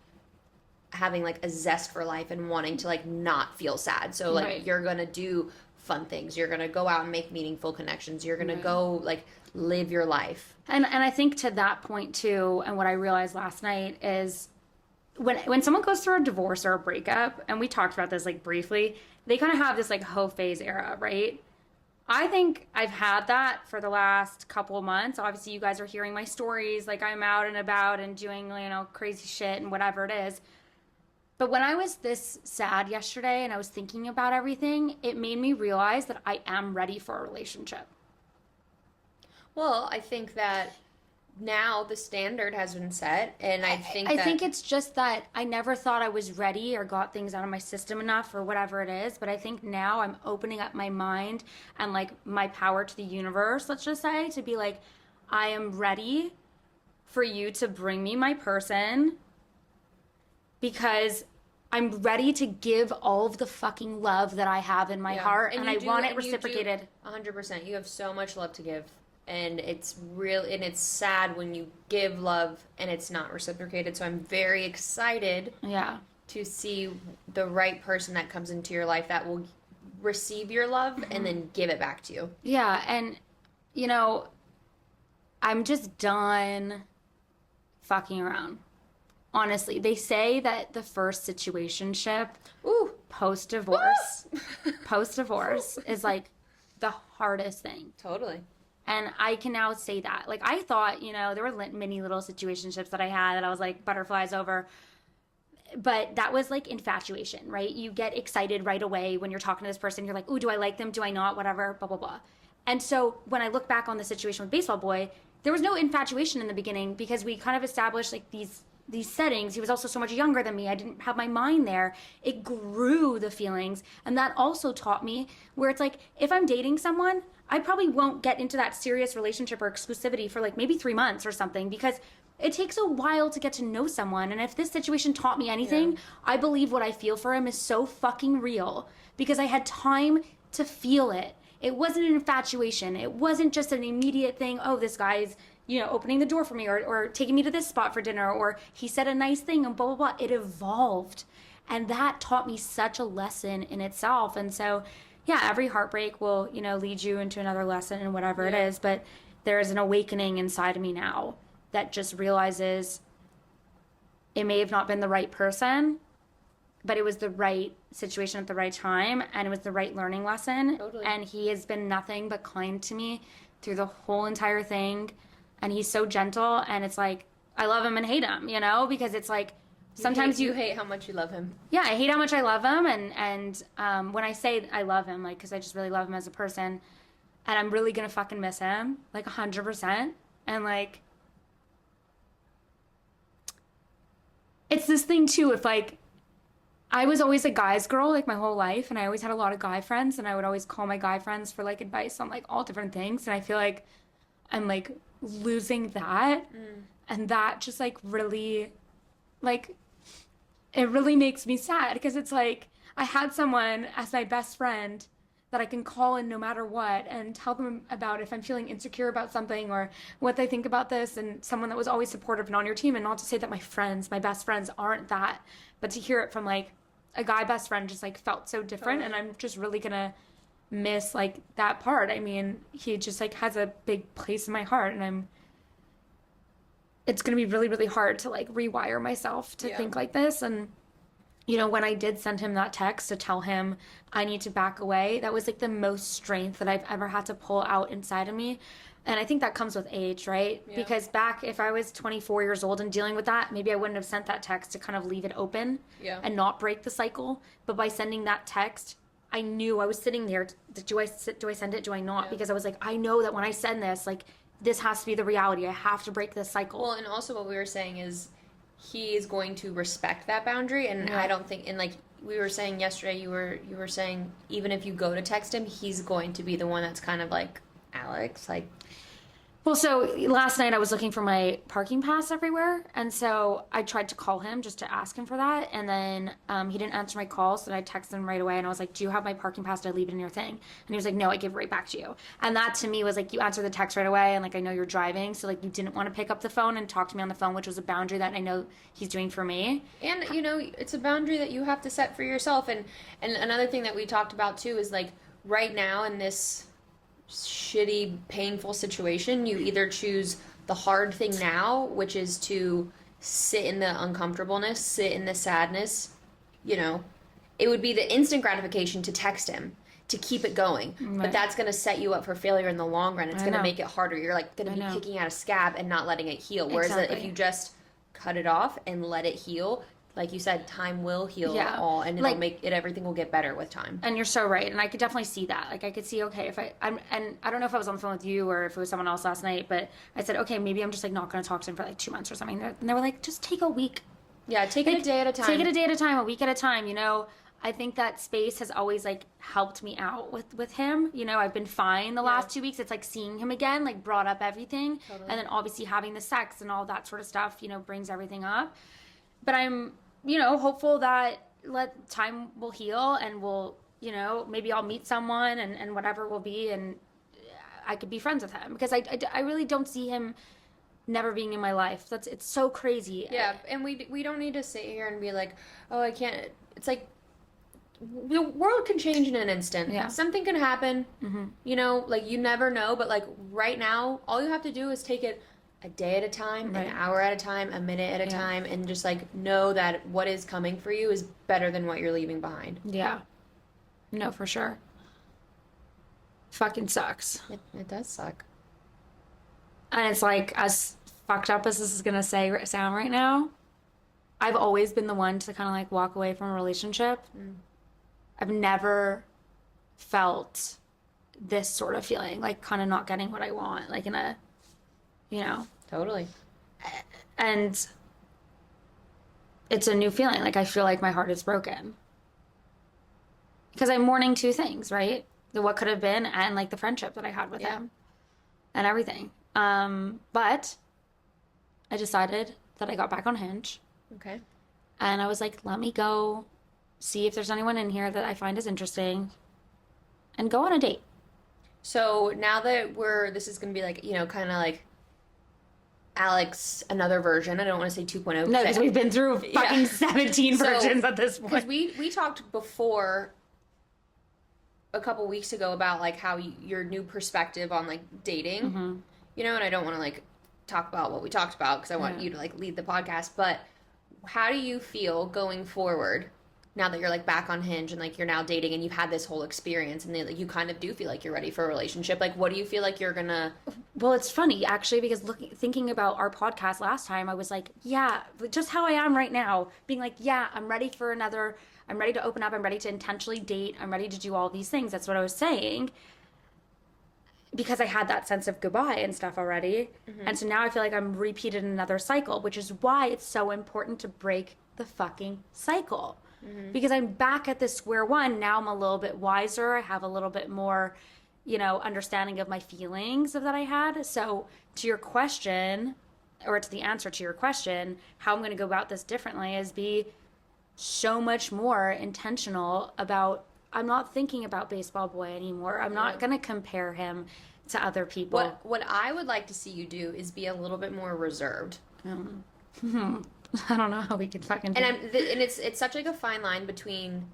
having like a zest for life and wanting to like not feel sad. So like you're gonna do fun things, you're gonna go out and make meaningful connections, you're gonna go like live your life. And I think to that point too, and what I realized last night is when someone goes through a divorce or a breakup, and we talked about this like briefly, they kind of have this like hoe phase era, right? I think I've had that for the last couple of months. Obviously, you guys are hearing my stories, like I'm out and about and doing, you know, crazy shit and whatever it is. But when I was this sad yesterday and I was thinking about everything, it made me realize that I am ready for a relationship. Well, I think that now the standard has been set, and I think it's just that I never thought I was ready or got things out of my system enough or whatever it is, but I think now I'm opening up my mind and like my power to the universe, let's just say, to be like, I am ready for you to bring me my person, because I'm ready to give all of the fucking love that I have in my heart, and I want it reciprocated. 100%. You have so much love to give. And it's real, and it's sad when you give love and it's not reciprocated. So I'm very excited to see the right person that comes into your life that will receive your love and then give it back to you. Yeah, and you know, I'm just done fucking around. Honestly, they say that the first situationship, post-divorce is like the hardest thing. Totally. And I can now say that. Like, I thought, you know, there were many little situationships that I had that I was like butterflies over. But that was like infatuation, right? You get excited right away when you're talking to this person. You're like, ooh, do I like them? Do I not? Whatever, blah, blah, blah. And so when I look back on the situation with Baseball Boy, there was no infatuation in the beginning because we kind of established like these settings. He was also so much younger than me. I didn't have my mind there. It grew the feelings. And that also taught me where it's like, if I'm dating someone, I probably won't get into that serious relationship or exclusivity for like maybe 3 months or something, because it takes a while to get to know someone. And if this situation taught me anything, I believe what I feel for him is so fucking real because I had time to feel it. It wasn't an infatuation. It wasn't just an immediate thing. Oh, this guy's, you know, opening the door for me or taking me to this spot for dinner, or he said a nice thing and blah, blah, blah. It evolved. And that taught me such a lesson in itself. And so, yeah, every heartbreak will, you know, lead you into another lesson and whatever it is. But there is an awakening inside of me now that just realizes it may have not been the right person, but it was the right situation at the right time, and it was the right learning lesson. Totally. And he has been nothing but kind to me through the whole entire thing. And he's so gentle, and it's like, I love him and hate him, you know, because it's like, sometimes you hate how much you love him. Yeah, I hate how much I love him, and when I say I love him, like, because I just really love him as a person, and I'm really gonna fucking miss him, like 100%, and like, it's this thing too. If like, I was always a guy's girl like my whole life, and I always had a lot of guy friends, and I would always call my guy friends for like advice on like all different things, and I feel like I'm like losing that, and that just like really, like, it really makes me sad because it's like I had someone as my best friend that I can call in no matter what and tell them about if I'm feeling insecure about something or what they think about this, and someone that was always supportive and on your team. And not to say that my friends, my best friends, aren't that, but to hear it from like a guy best friend just like felt so different. And I'm just really gonna miss like that part. I mean, he just like has a big place in my heart, and it's gonna be really, really hard to like rewire myself to think like this. And you know, when I did send him that text to tell him I need to back away, that was like the most strength that I've ever had to pull out inside of me. And I think that comes with age, right? Yeah. Because back, if I was 24 years old and dealing with that, maybe I wouldn't have sent that text to kind of leave it open Yeah. and not break the cycle. But by sending that text, I knew I was sitting there. Do I send it? Do I not? Yeah. Because I was like, I know that when I send this, like, this has to be the reality. I have to break this cycle. Well, and also what we were saying is he is going to respect that boundary, and I don't think, and like we were saying yesterday, you were saying even if you go to text him, he's going to be the one that's kind of like, Alex, like. Well, so last night I was looking for my parking pass everywhere, and so I tried to call him just to ask him for that, and then he didn't answer my calls, so I texted him right away, and I was like, do you have my parking pass? Did I leave it in your thing? And he was like, no, I give it right back to you. And that to me was like, you answered the text right away, and like, I know you're driving, so like, you didn't want to pick up the phone and talk to me on the phone, which was a boundary that I know he's doing for me. And, you know, it's a boundary that you have to set for yourself, and another thing that we talked about too is like, right now in this shitty, painful situation, you either choose the hard thing now, which is to sit in the uncomfortableness, sit in the sadness. You know, it would be the instant gratification to text him to keep it going, but that's going to set you up for failure in the long run. It's going to make it harder. You're like going to be picking at a scab and not letting it heal. Whereas if you just cut it off and let it heal, like you said, time will heal all, and it'll make it, everything will get better with time. And you're so right, and I could definitely see that. Like, I could see, okay, if and I don't know if I was on the phone with you or if it was someone else last night, but I said, okay, maybe I'm just like not going to talk to him for like 2 months or something. And they were like, just take a week. Yeah, take it a day at a time. Take it a day at a time, a week at a time. You know, I think that space has always like helped me out with him. You know, I've been fine the last 2 weeks. It's like seeing him again, like brought up everything, and then obviously having the sex and all that sort of stuff, you know, brings everything up. But I'm, you know, hopeful that time will heal and we'll, you know, maybe I'll meet someone and whatever will be, and I could be friends with him, because I really don't see him never being in my life. It's so crazy. Yeah, and we don't need to sit here and be like, oh, I can't. It's like the world can change in an instant. Yeah. Something can happen. Mm-hmm. You know, like you never know, but like right now, all you have to do is take it a day at a time, an hour at a time, a minute at a time, and just like know that what is coming for you is better than what you're leaving behind. Yeah. No, for sure. Fucking sucks. It does suck. And it's like, as fucked up as this is gonna sound right now, I've always been the one to kind of like walk away from a relationship. I've never felt this sort of feeling, like kind of not getting what I want, like in a, you know. Totally. And it's a new feeling. Like, I feel like my heart is broken. Because I'm mourning two things, right? The what could have been and like the friendship that I had with him and everything. But I decided that I got back on Hinge. Okay. And I was like, let me go see if there's anyone in here that I find is interesting and go on a date. So now that this is going to be like, you know, kind of like Alex, another version. I don't want to say 2.0. No, because we've been through fucking 17 versions at this point. Because we talked before a couple weeks ago about like how your new perspective on like dating, you know, and I don't want to like talk about what we talked about because I want you to like lead the podcast, but how do you feel going forward now that you're like back on Hinge and like you're now dating and you've had this whole experience and then like you kind of do feel like you're ready for a relationship? Like, what do you feel like you're gonna? Well, it's funny actually, because thinking about our podcast last time, I was like, yeah, just how I am right now, being like, yeah, I'm ready to open up, I'm ready to intentionally date, I'm ready to do all these things. That's what I was saying, because I had that sense of goodbye and stuff already. And so now I feel like I'm repeated another cycle, which is why it's so important to break the fucking cycle. Because I'm back at this square one. Now I'm a little bit wiser. I have a little bit more, you know, understanding of my feelings that I had. So to your question, or to the answer to your question, how I'm going to go about this differently is be so much more intentional about, I'm not thinking about baseball boy anymore. I'm not going to compare him to other people. What I would like to see you do is be a little bit more reserved. I don't know how we can fucking do and it's such like a fine line between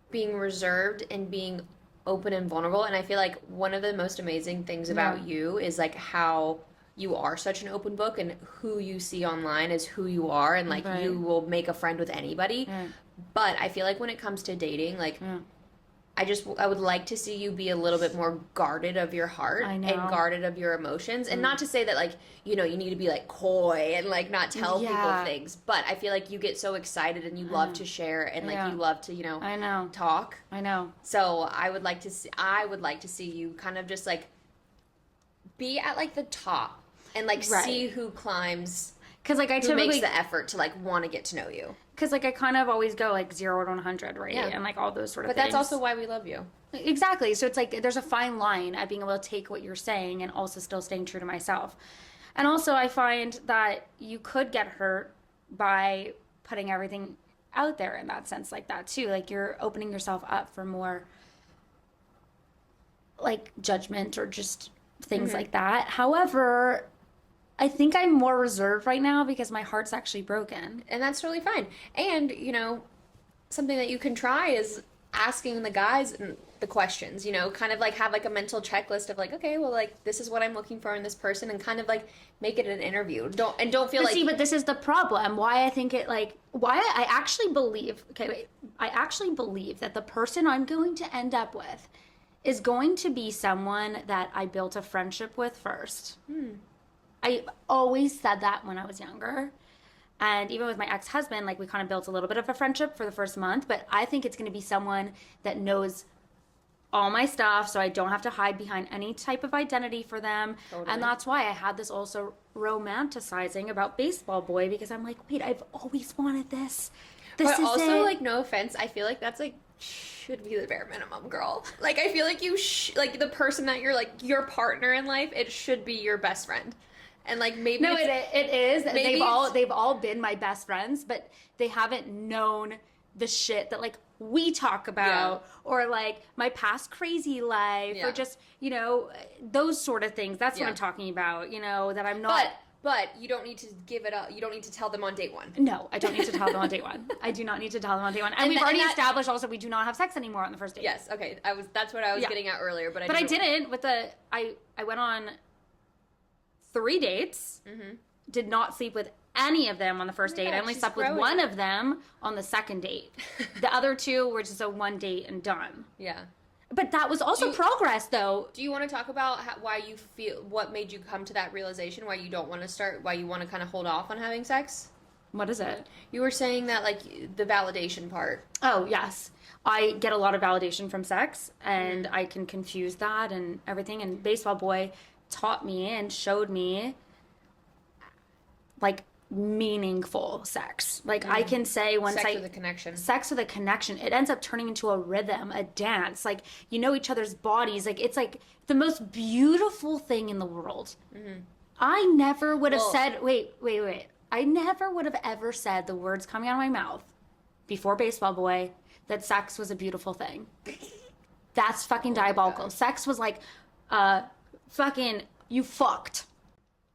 being reserved and being open and vulnerable. And I feel like one of the most amazing things about you is like how you are such an open book and who you see online is who you are, and like Right. you will make a friend with anybody. Yeah. But I feel like when it comes to dating, like Yeah. I would like to see you be a little bit more guarded of your heart I know. and guarded of your emotions. And not to say that like, you know, you need to be like coy and like not tell people Yeah. things, but I feel like you get so excited and you love to share and like Yeah. you love to, you know, I know. talk. I know. So I would like to see you kind of just like be at like the top and like Right. see who climbs, Because like I who makes typically, the effort to like want to get to know you. because like I kind of always go like 0 to 100, right? Yeah. And like all those sort of But things. that's also why we love you. Exactly. So it's like there's a fine line at being able to take what you're saying and also still staying true to myself. And also I find that you could get hurt by putting everything out there in that sense like that too. Like you're opening yourself up for more like judgment or just things like that. However, I think I'm more reserved right now because my heart's actually broken. And that's totally fine. And, you know, something that you can try is asking the guys the questions, you know, kind of like have like a mental checklist of like, okay, well, like this is what I'm looking for in this person, and kind of like make it an interview. Don't feel But like see, but this is the problem. Why I think it like why I actually believe. Okay, wait. I actually believe that the person I'm going to end up with is going to be someone that I built a friendship with first. I always said that when I was younger. And even with my ex-husband, like we kind of built a little bit of a friendship for the first month, but I think it's going to be someone that knows all my stuff so I don't have to hide behind any type of identity for them. Totally. And that's why I had this also romanticizing about Baseball Boy, because I'm like, wait, I've always wanted this. This but is also it. like no offense, I feel like that's like should be the bare minimum, girl. Like I feel like you like the person that you're like your partner in life, it should be your best friend. And like maybe No, it is. maybe They've all been my best friends, but they haven't known the shit that like we talk about, or like my past crazy life, Yeah. or just, you know, those sort of things. That's what Yeah. I'm talking about, you know, that I'm not. But you don't need to give it up. You don't need to tell them on date one. No, I don't need to tell them on date one. I do not need to tell them on date one. And we've already established also we do not have sex anymore on the first date. Yes, okay. That's what I was Yeah. getting at earlier, but I didn't with I went on 3 dates. Did not sleep with any of them on the first Oh my date. God, I only she's slept growing. with one of them on the second date. The other 2 were just a one date and done. Yeah. But that was also progress, though. Do you want to talk about why you feel, what made you come to that realization, why you don't want to start, why you want to kind of hold off on having sex? What is it? You were saying that, like, the validation part. Oh, yes. I get a lot of validation from sex, and I can confuse that and everything. And Baseball Boy taught me and showed me, like, meaningful sex. Like, I can say once Sex with a connection. Sex with a connection. It ends up turning into a rhythm, a dance. Like, you know each other's bodies. Like, it's like the most beautiful thing in the world. I never would have said, wait. I never would have ever said the words coming out of my mouth before Baseball Boy that sex was a beautiful thing. That's fucking diabolical. God. Sex was like, fucking, you fucked.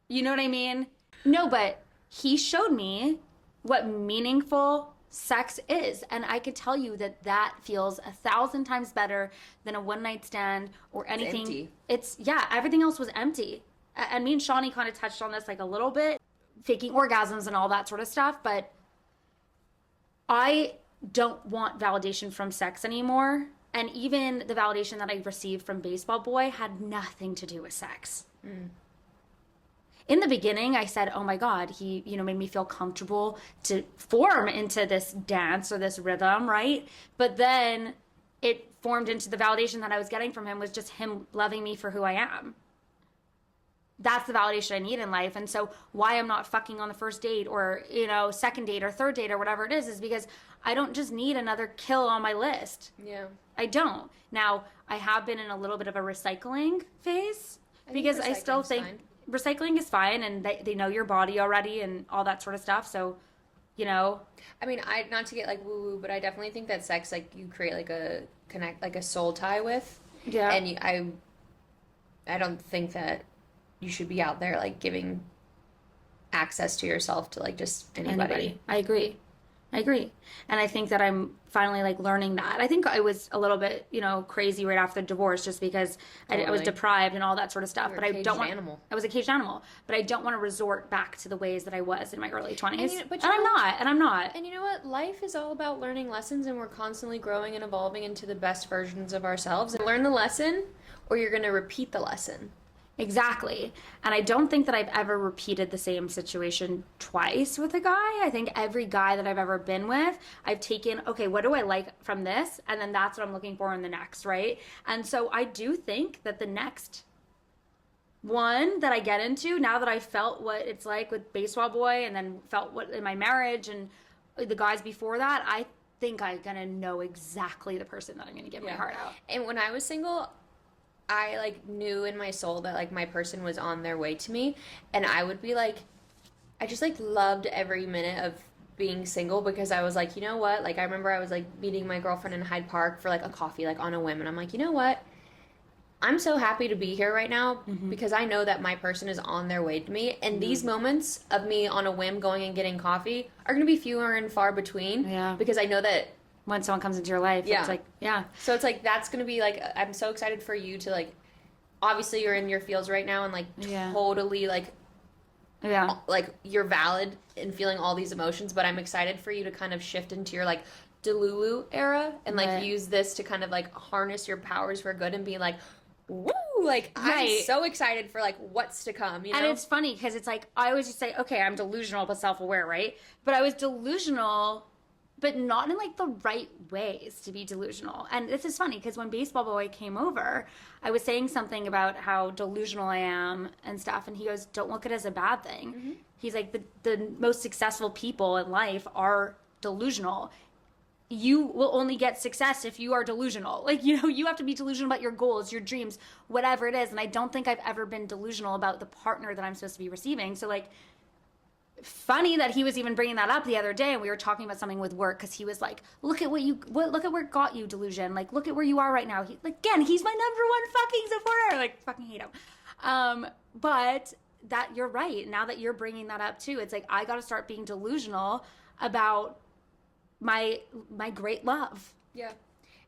You know what I mean? No, but he showed me what meaningful sex is. And I could tell you that that feels 1,000 times better than a one-night stand or anything. empty. Yeah, everything else was empty. And me and Shawnee kind of touched on this like a little bit, faking orgasms and all that sort of stuff. But I don't want validation from sex anymore. And even the validation that I received from Baseball Boy had nothing to do with sex. In the beginning, I said, oh my God, he, you know, made me feel comfortable to form into this dance or this rhythm, right? But then it formed into the validation that I was getting from him was just him loving me for who I am. That's the validation I need in life. And so why I'm not fucking on the first date or, you know, second date or third date or whatever it is because I don't just need another kill on my list. Yeah. I don't. Now, I have been in a little bit of a recycling phase because I still recycling's think fine. recycling is fine and they know your body already and all that sort of stuff. So, you know, I mean, not to get like woo woo, but I definitely think that sex, like, you create like a like a soul tie with. yeah. And I don't think that you should be out there like giving access to yourself to like just anybody. I agree. I agree. And I think that I'm finally like learning that. I think I was a little bit, crazy right after the divorce just because I was Totally. deprived and all that sort of stuff. You were But a I caged don't want, animal. I was a caged animal, but I don't want to resort back to the ways that I was in my early 20s. But And I'm not, and I'm not. And you know what? Life is all about learning lessons, and we're constantly growing and evolving into the best versions of ourselves. And learn the lesson, or you're going to repeat the lesson. Exactly. And I don't think that I've ever repeated the same situation twice with a guy. I think every guy that I've ever been with, I've taken, okay, what do I like from this? And then that's what I'm looking for in the next, right? And so I do think that the next one that I get into, now that I felt what it's like with Baseball Boy and then felt what in my marriage and the guys before that, I think I'm going to know exactly the person that I'm going to give my heart out. And when I was single, I like knew in my soul that like my person was on their way to me, and I would be like, I just like loved every minute of being single because I was like, you know what? Like I remember I was like meeting my girlfriend in Hyde Park for like a coffee, like on a whim, and I'm like, you know what? I'm so happy to be here right now because I know that my person is on their way to me, and these moments of me on a whim going and getting coffee are going to be fewer and far between. Yeah. Because I know that. When someone comes into your life, Yeah. it's like, yeah. So it's like that's gonna be like I'm so excited for you to like. Obviously, you're in your fields right now, and like totally like you're valid in feeling all these emotions. But I'm excited for you to kind of shift into your like Delulu era and like use this to kind of like harness your powers for good and be like, woo! Like I'm so excited for like what's to come. You know? And it's funny because it's like I always just say, okay, I'm delusional but self-aware, right? But I was delusional, but not in like the right ways to be delusional. And this is funny because when Baseball Boy came over, I was saying something about how delusional I am and stuff, and he goes, don't look at it as a bad thing. Mm-hmm. He's like, the most successful people in life are delusional. You will only get success if you are delusional. Like, you have to be delusional about your goals, your dreams, whatever it is. And I don't think I've ever been delusional about the partner that I'm supposed to be receiving. So like, funny that he was even bringing that up the other day, and we were talking about something with work because he was like, look at look at where it got you, delusion, like look at where you are right now. He's my number one fucking supporter, like fucking hate him. But that you're right, now that you're bringing that up too, it's like I got to start being delusional about my great love. Yeah.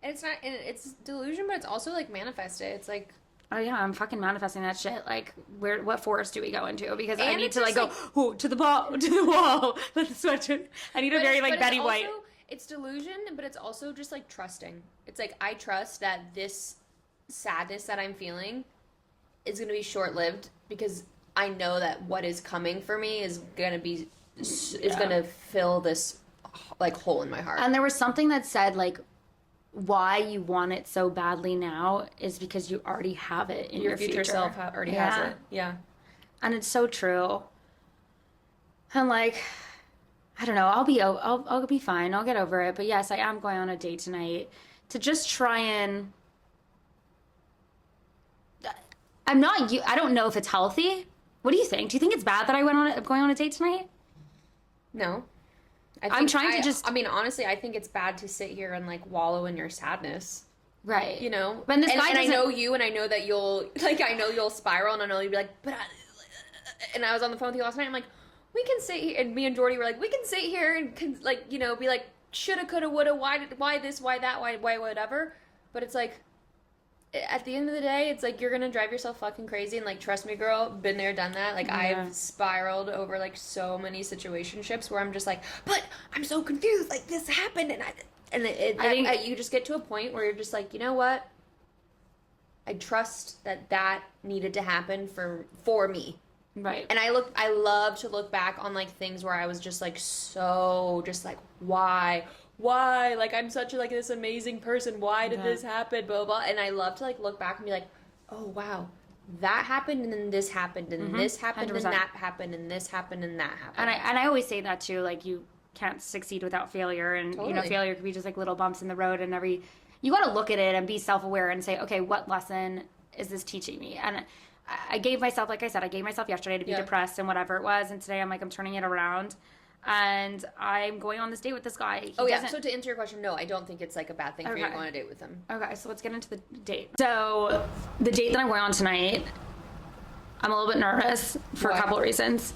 And it's delusion, but it's also like manifested. It's like, oh yeah, I'm fucking manifesting that shit. Like, what forest do we go into? Because I need to like go to the wall. Let's switch it. I need a very like Betty White. It's delusion, but it's also just like trusting. It's like I trust that this sadness that I'm feeling is going to be short lived because I know that what is coming for me is going to fill this like hole in my heart. And there was something that said like, why you want it so badly now is because you already have it in your future self already has it. Yeah. And it's so true. And like, I don't know, I'll be fine. I'll get over it. But yes, I am going on a date tonight to just try and I don't know if it's healthy. What do you think? Do you think it's bad that I'm going on a date tonight? No. I'm trying to just... I mean, honestly, I think it's bad to sit here and, like, wallow in your sadness. Right. You know? But this guy and I know you, and I know that you'll... Like, I know you'll spiral, and I know you'll be like, and I was on the phone with you last night, I'm like, we can sit here... And me and Jordy were like, we can sit here and, like, be like, shoulda, coulda, woulda, why this, why that, why whatever. But it's like... At the end of the day, it's like you're gonna drive yourself fucking crazy, and like trust me, girl, been there, done that. Like I've spiraled over like so many situationships where I'm just like, but I'm so confused. Like this happened, and I think you just get to a point where you're just like, you know what? I trust that needed to happen for me. Right. And I love to look back on like things where I was just like so just like why like I'm such like this amazing person, why did this happen, blah, blah, blah. And I love to like look back and be like, oh wow, that happened and then this happened and this happened 100%. And that happened and this happened and that happened. And I always say that too, like you can't succeed without failure, and totally. Failure could be just like little bumps in the road, and you got to look at it and be self-aware and say, okay, what lesson is this teaching me? And I gave myself, like I said, yesterday to be depressed and whatever it was, and today I'm like, I'm turning it around. And I'm going on this date with this guy. So to answer your question, no, I don't think it's like a bad thing for you to go on a date with him. Okay, so let's get into the date. So the date that I'm going on tonight, I'm a little bit nervous for a couple of reasons.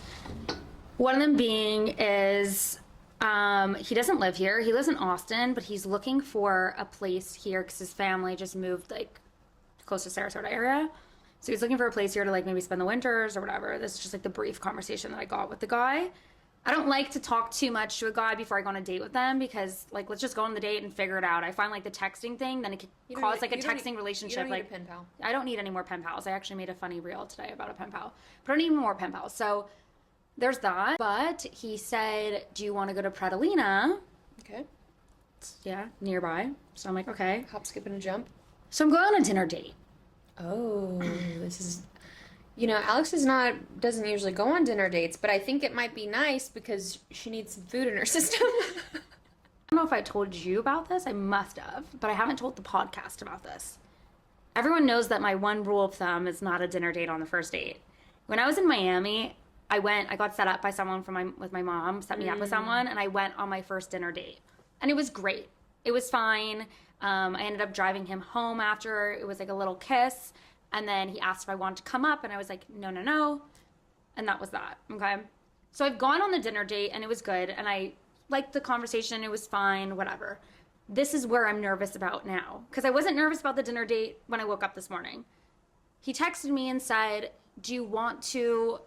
One of them being is He doesn't live here. He lives in Austin, but he's looking for a place here because his family just moved like close to Sarasota area. So he's looking for a place here to like maybe spend the winters or whatever. This is just like the brief conversation that I got with the guy. I don't like to talk too much to a guy before I go on a date with them because like let's just go on the date and figure it out. I find like the texting thing, then it could cause like a texting relationship. You don't need like a pen pal. I don't need any more pen pals. I actually made a funny reel today about a pen pal, but I don't need more pen pals. So there's that. But he said, "Do you want to go to Predalina?" Okay. Yeah, nearby. So I'm like, okay. Hop, skip, and a jump. So I'm going on a dinner date. Oh, this is... Alex doesn't usually go on dinner dates, but I think it might be nice because she needs some food in her system. I don't know if I told you about this. I must have, but I haven't told the podcast about this. Everyone knows that my one rule of thumb is not a dinner date on the first date. When I was in Miami, I got set up by someone with my mom, set me up with someone, and I went on my first dinner date. And it was great. It was fine. I ended up driving him home after. It was like a little kiss. And then he asked if I wanted to come up, and I was like, no. And that was that, okay? So I've gone on the dinner date, and it was good, and I liked the conversation. It was fine, whatever. This is where I'm nervous about now, because I wasn't nervous about the dinner date when I woke up this morning. He texted me and said, do you want to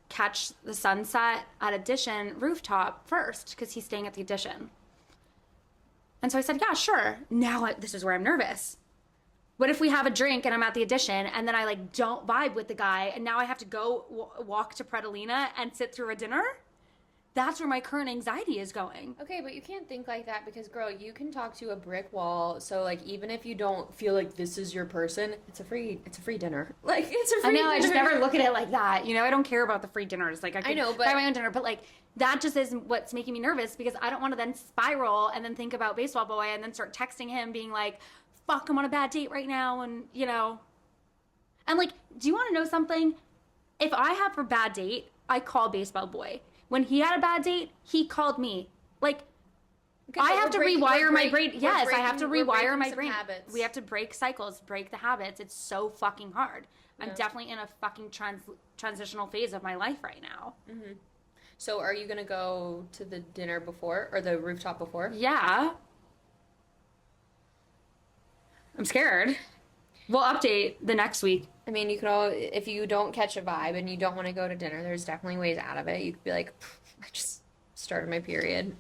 catch the sunset at Edition rooftop first? Because he's staying at the Edition. And so I said, yeah, sure. Now this is where I'm nervous. What if we have a drink and I'm at the Edition and then I like don't vibe with the guy and now I have to go walk to Predalina and sit through a dinner? That's where my current anxiety is going. Okay, but you can't think like that because, girl, you can talk to a brick wall. So, like, even if you don't feel like this is your person, it's a free dinner. Like, it's a free dinner. I know, I just never look at it like that. I don't care about the free dinners. Like, I know, but buy my own dinner, but like that just is what's making me nervous because I don't want to then spiral and then think about Baseball Boy and then start texting him being like, fuck, I'm on a bad date right now, and and like, do you want to know something? If I have a bad date, I call Baseball Boy. When he had a bad date, he called me. Like, okay, I have to rewire my brain. Yes, I have to rewire my brain. Habits. We have to break cycles, break the habits. It's so fucking hard. Yeah. I'm definitely in a fucking transitional phase of my life right now. Mm-hmm. So are you going to go to the dinner before, or the rooftop before? Yeah. I'm scared. We'll update the next week. I mean, you could if you don't catch a vibe and you don't want to go to dinner, there's definitely ways out of it. You could be like, I just started my period.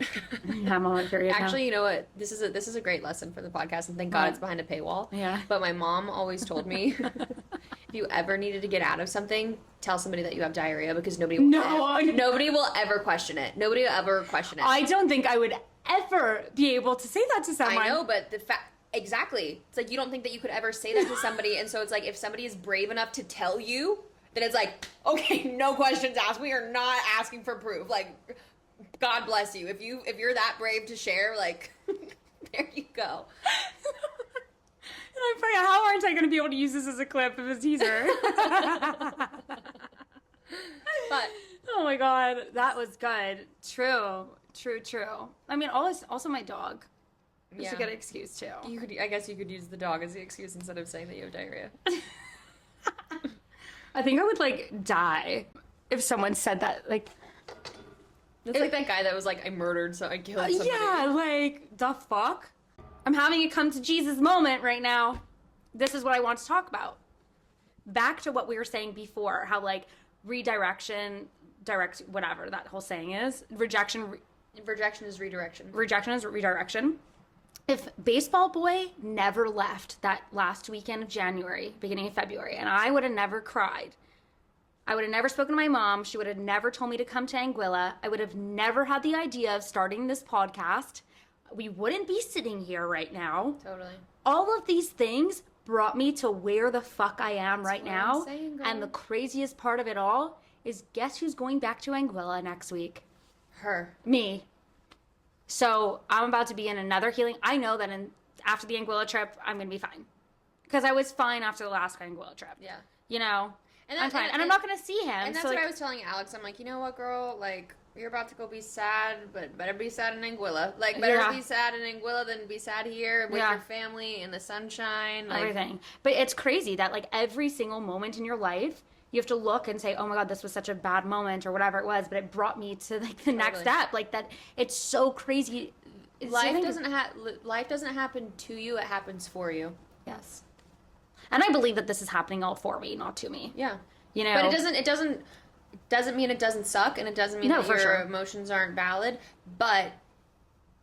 I'm on my period Actually, now. You know what? This is a great lesson for the podcast, and thank God it's behind a paywall. Yeah. But my mom always told me, if you ever needed to get out of something, tell somebody that you have diarrhea because nobody will ever question it. Nobody will ever question it. I don't think I would ever be able to say that to someone. I know, but the fact... Exactly. It's like you don't think that you could ever say that to somebody, and so it's like if somebody is brave enough to tell you, then it's like, okay, no questions asked. We are not asking for proof. Like, God bless you. If you're that brave to share, like, there you go. And I'm like, how aren't I going to be able to use this as a clip of a teaser? But oh my God, that was good. True. I mean, also my dog. It's a good excuse too. I guess you could use the dog as the excuse instead of saying that you have diarrhea. I think I would like die if someone said that. Like, it's like that guy that was like, I murdered, so I killed somebody. Yeah, like the fuck. I'm having a come to Jesus moment right now. This is what I want to talk about. Back to what we were saying before, how like redirection, whatever that whole saying is. Rejection is redirection. Rejection is redirection. If Baseball Boy never left that last weekend of January, beginning of February, and I would have never cried, I would have never spoken to my mom, she would have never told me to come to Anguilla, I would have never had the idea of starting this podcast, we wouldn't be sitting here right now. Totally. All of these things brought me to where the fuck I am right now. Saying, and the craziest part of it all is guess who's going back to Anguilla next week? Her. Me. So I'm about to be in another healing. I know that after the Anguilla trip, I'm going to be fine. Because I was fine after the last Anguilla trip. Yeah. I'm fine. And I'm not going to see him. And that's what I was telling Alex. I'm like, you know what, girl? Like, you're about to go be sad, but better be sad in Anguilla. Like, better be sad in Anguilla than be sad here with your family in the sunshine. Like, everything. But it's crazy that, like, every single moment in your life, you have to look and say, oh my God, this was such a bad moment or whatever it was, but it brought me to like the next step. Like that, it's so crazy. Life doesn't happen to you, it happens for you. Yes. And I believe that this is happening all for me, not to me. Yeah. You know. But it doesn't mean it doesn't suck, and it doesn't mean that your emotions aren't valid. But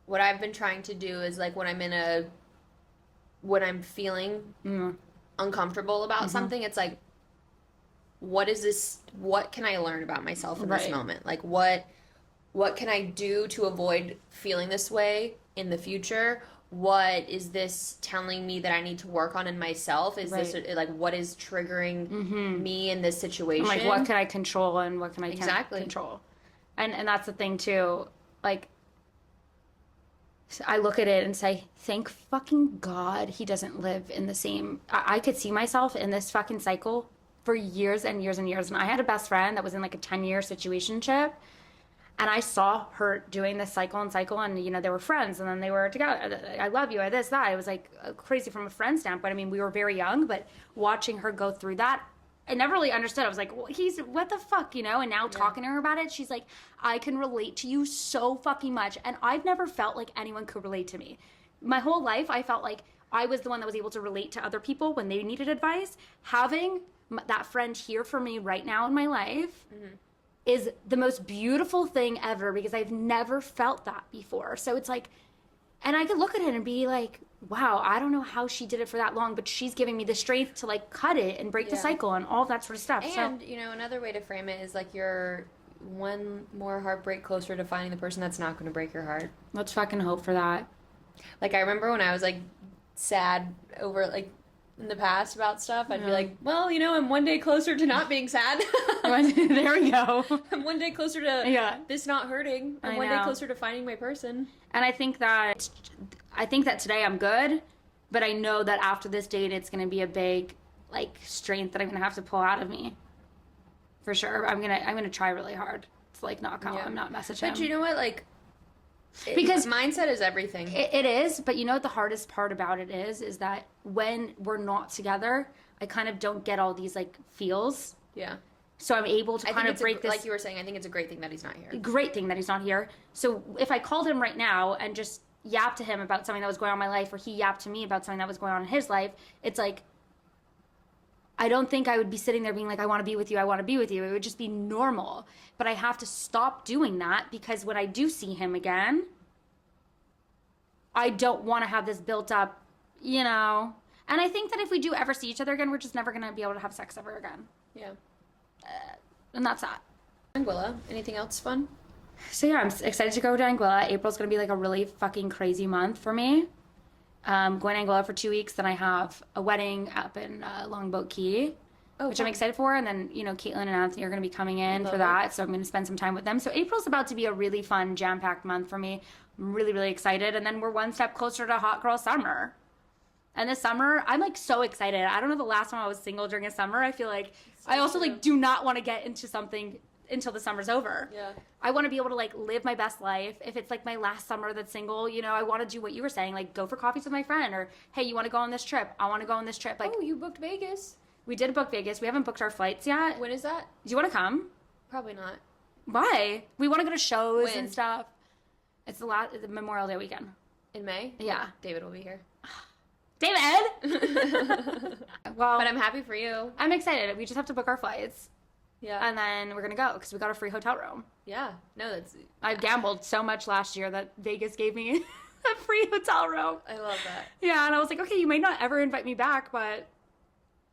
what I've been trying to do is like when I'm feeling uncomfortable about something, it's like, what can I learn about myself in this moment? Like what can I do to avoid feeling this way in the future? What is this telling me that I need to work on in myself? Is this like what is triggering me in this situation? Like what can I control and what can I control? And that's the thing too. Like I look at it and say, thank fucking God he doesn't live in the same. I could see myself in this fucking cycle for years and years and years. And I had a best friend that was in like a 10-year situationship. And I saw her doing this cycle and, you know, they were friends and then they were together. I love you, I this, that. It was like crazy from a friend standpoint. I mean, we were very young, but watching her go through that, I never really understood. I was like, well, what the fuck, you know? And now talking to her about it, she's like, I can relate to you so fucking much. And I've never felt like anyone could relate to me. My whole life, I felt like I was the one that was able to relate to other people when they needed advice. Having that friend here for me right now in my life is the most beautiful thing ever because I've never felt that before. So it's like, and I could look at it and be like, wow, I don't know how she did it for that long, but she's giving me the strength to like cut it and break the cycle and all that sort of stuff. And, you know, another way to frame it is like you're one more heartbreak closer to finding the person that's not going to break your heart. Let's fucking hope for that. Like I remember when I was like sad over like in the past about stuff, I'd be like, well, you know, I'm one day closer to not being sad. There we go. I'm one day closer to this not hurting. I'm one day closer to finding my person. And I think that today I'm good, but I know that after this date, it's going to be a big like strength that I'm going to have to pull out of me. For sure. I'm going to try really hard to like not call him, not message him. But you know what? Like, because mindset is everything. It is, but you know what the hardest part about it is that when we're not together, I kind of don't get all these like feels. Yeah. So I'm able to kind of break this. Like you were saying, I think it's a great thing that he's not here. Great thing that he's not here. So if I called him right now and just yapped to him about something that was going on in my life, or he yapped to me about something that was going on in his life, it's like, I don't think I would be sitting there being like, I want to be with you, I want to be with you. It would just be normal. But I have to stop doing that because when I do see him again, I don't want to have this built up, you know. And I think that if we do ever see each other again, we're just never going to be able to have sex ever again. Yeah. And that's that. Anguilla, anything else fun? So yeah, I'm excited to go to Anguilla. April's going to be like a really fucking crazy month for me. Going to Anguilla for 2 weeks. Then I have a wedding up in Longboat Key, which I'm excited for. And then, you know, Caitlin and Anthony are going to be coming in for that. So I'm going to spend some time with them. So April's about to be a really fun, jam-packed month for me. I'm really, really excited. And then we're one step closer to hot girl summer. And this summer, I'm like so excited. I don't know the last time I was single during a summer. I feel like I also like do not want to get into something until the summer's over. Yeah. I want to be able to like live my best life. If it's like my last summer that's single, you know, I want to do what you were saying, like go for coffees with my friend, or hey, you want to go on this trip? I want to go on this trip. Like, oh, you booked Vegas. We did book Vegas. We haven't booked our flights yet. When is that? Do you want to come? Probably not. Why? We want to go to shows and stuff. It's the Memorial Day weekend. In May? Yeah. David will be here. David! Well, but I'm happy for you. I'm excited. We just have to book our flights. Yeah. And then we're going to go because we got a free hotel room. Yeah. No, that's... I gambled so much last year that Vegas gave me a free hotel room. I love that. Yeah, and I was like, okay, you may not ever invite me back, but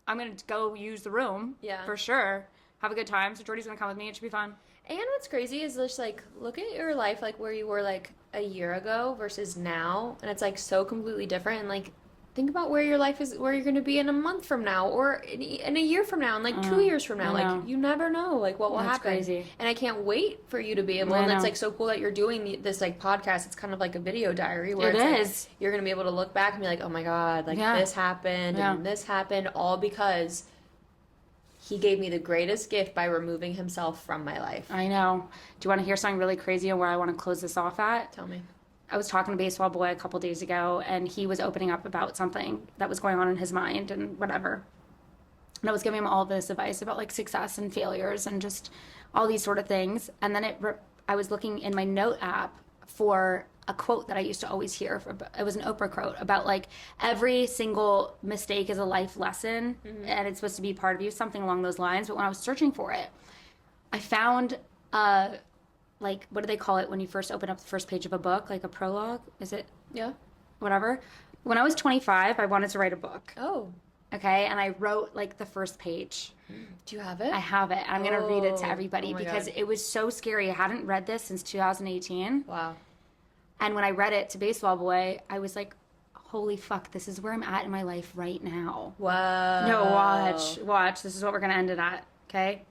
I'm going to go use the room. Yeah. For sure. Have a good time. So Jordy's going to come with me. It should be fun. And what's crazy is just, like, look at your life, like, where you were, like, a year ago versus now. And it's, like, so completely different. And, like, think about where your life is, where you're going to be in a month from now or in a year from now and, like, 2 years from now. Like, you never know, like, what will happen. Crazy. And I can't wait for you to be able, and it's, like, so cool that you're doing this, like, podcast. It's kind of like a video diary where it's like, you're going to be able to look back and be like, oh, my God, like, this happened and this happened all because he gave me the greatest gift by removing himself from my life. I know. Do you want to hear something really crazy and where I want to close this off at? Tell me. I was talking to Baseball Boy a couple days ago, and he was opening up about something that was going on in his mind and whatever. And I was giving him all this advice about like success and failures and just all these sort of things. And then I was looking in my note app for a quote that I used to always hear. It was an Oprah quote about like every single mistake is a life lesson and it's supposed to be part of you, something along those lines. But when I was searching for it, I found like, what do they call it when you first open up the first page of a book? Like a prologue? Is it? Yeah. Whatever. When I was 25, I wanted to write a book. Oh. Okay, and I wrote like the first page. Do you have it? I have it. I'm gonna read it to everybody Oh my because God. it was so scary. I hadn't read this since 2018. Wow. And when I read it to Baseball Boy, I was like, holy fuck, this is where I'm at in my life right now. Wow. No, watch. This is what we're gonna end it at, okay?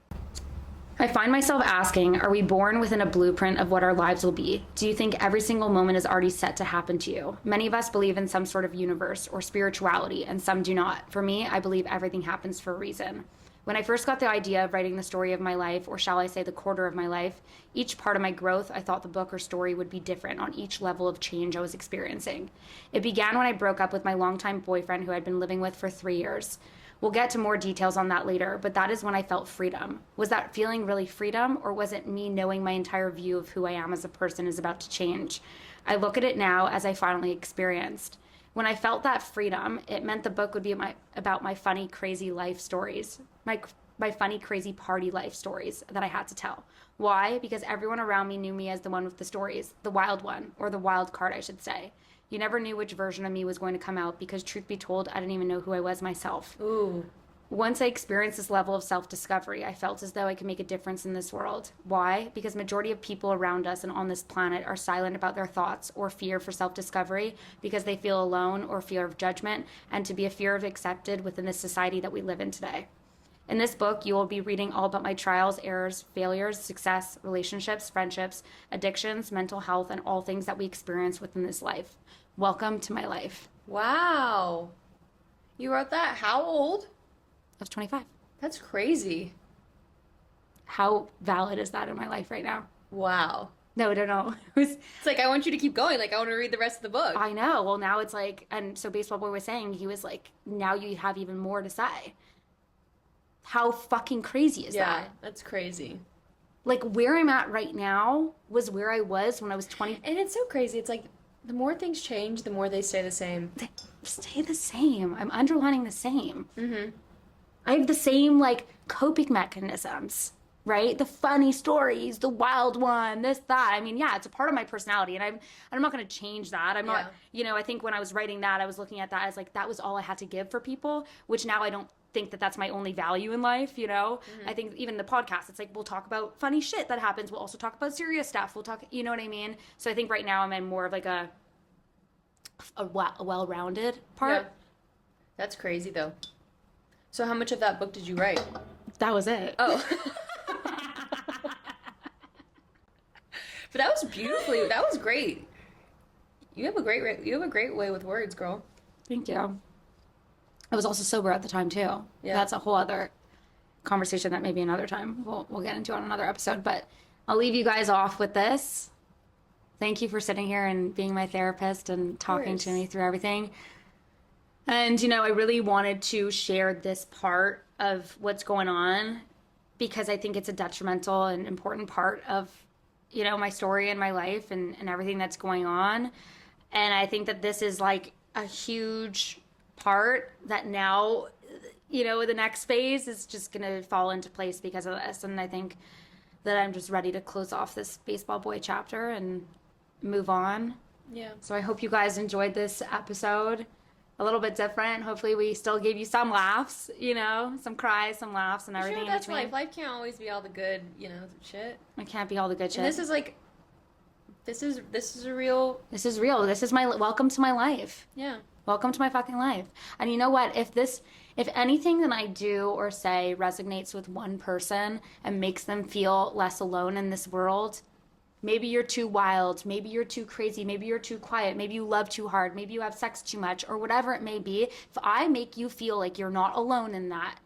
I find myself asking, are we born within a blueprint of what our lives will be? Do you think every single moment is already set to happen to you? Many of us believe in some sort of universe or spirituality, and some do not. For me, I believe everything happens for a reason. When I first got the idea of writing the story of my life, or shall I say the quarter of my life, each part of my growth, I thought the book or story would be different on each level of change I was experiencing. It began when I broke up with my longtime boyfriend who I'd been living with for 3 years. We'll get to more details on that later, but that is when I felt freedom. Was that feeling really freedom, or was it me knowing my entire view of who I am as a person is about to change? I look at it now as I finally experienced. When I felt that freedom, it meant the book would be about my funny, crazy life stories, my funny, crazy party life stories that I had to tell. Why? Because everyone around me knew me as the one with the stories, the wild one, or the wild card, I should say. You never knew which version of me was going to come out because, truth be told, I didn't even know who I was myself. Ooh. Once I experienced this level of self-discovery, I felt as though I could make a difference in this world. Why? Because majority of people around us and on this planet are silent about their thoughts or fear for self-discovery because they feel alone or fear of judgment and to be a fear of accepted within the society that we live in today. In this book, you will be reading all about my trials, errors, failures, success, relationships, friendships, addictions, mental health, and all things that we experience within this life. Welcome to my life. Wow. You wrote that? How old? I was 25. That's crazy. How valid is that in my life right now? Wow. No. It was, It's like, I want you to keep going. Like, I want to read the rest of the book. I know. Well, now it's like, and so Baseball Boy was saying, he was like, now you have even more to say. How fucking crazy is Yeah, that? that's crazy. Like, where I'm at right now was where I was when I was 20. And it's so crazy. It's like, the more things change, the more they stay the same. They stay the same. I'm underlining the same. Mm-hmm. I have the same, like, coping mechanisms, right? The funny stories, the wild one, this, that. I mean, yeah, it's a part of my personality, and I'm not going to change that. I'm not, I think when I was writing that, I was looking at that as, like, that was all I had to give for people, which now I don't think that that's my only value in life, I think even the podcast, it's like, we'll talk about funny shit that happens. We'll also talk about serious stuff. We'll talk, you know what I mean? So I think right now I'm in more of like a well-rounded part. Yeah. That's crazy, though. So how much of that book did you write? That was it. Oh. But that was that was great. You have a great way with words, girl. Thank you. I was also sober at the time too. Yeah. That's a whole other conversation that maybe another time we'll get into on another episode. But I'll leave you guys off with this. Thank you for sitting here and being my therapist and talking to me through everything. And I really wanted to share this part of what's going on because I think it's a detrimental and important part of my story and my life and everything that's going on. And I think that this is like a huge part that now, the next phase is just going to fall into place because of this. And I think that I'm just ready to close off this Baseball Boy chapter and move on. Yeah. So I hope you guys enjoyed this episode. A little bit different. Hopefully we still gave you some laughs, some cries, some laughs and everything. Sure, that's life. Life can't always be all the good, shit. It can't be all the good shit. And this is like, this is a real. This is real. This is my welcome to my life. Yeah. Welcome to my fucking life. And you know what? If anything that I do or say resonates with one person and makes them feel less alone in this world, maybe you're too wild, maybe you're too crazy, maybe you're too quiet, maybe you love too hard, maybe you have sex too much, or whatever it may be, if I make you feel like you're not alone in that,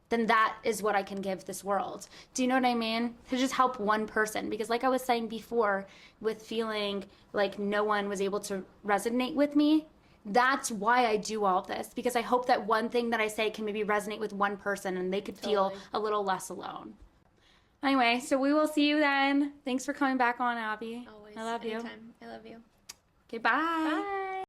then that is what I can give this world. Do you know what I mean? To just help one person. Because like I was saying before, with feeling like no one was able to resonate with me, that's why I do all of this, because I hope that one thing that I say can maybe resonate with one person and they could feel Totally. a little less alone. Anyway, so we will see you then. Thanks for coming back on, Abby. Always. I love you. Anytime. I love you. Okay, bye. Bye.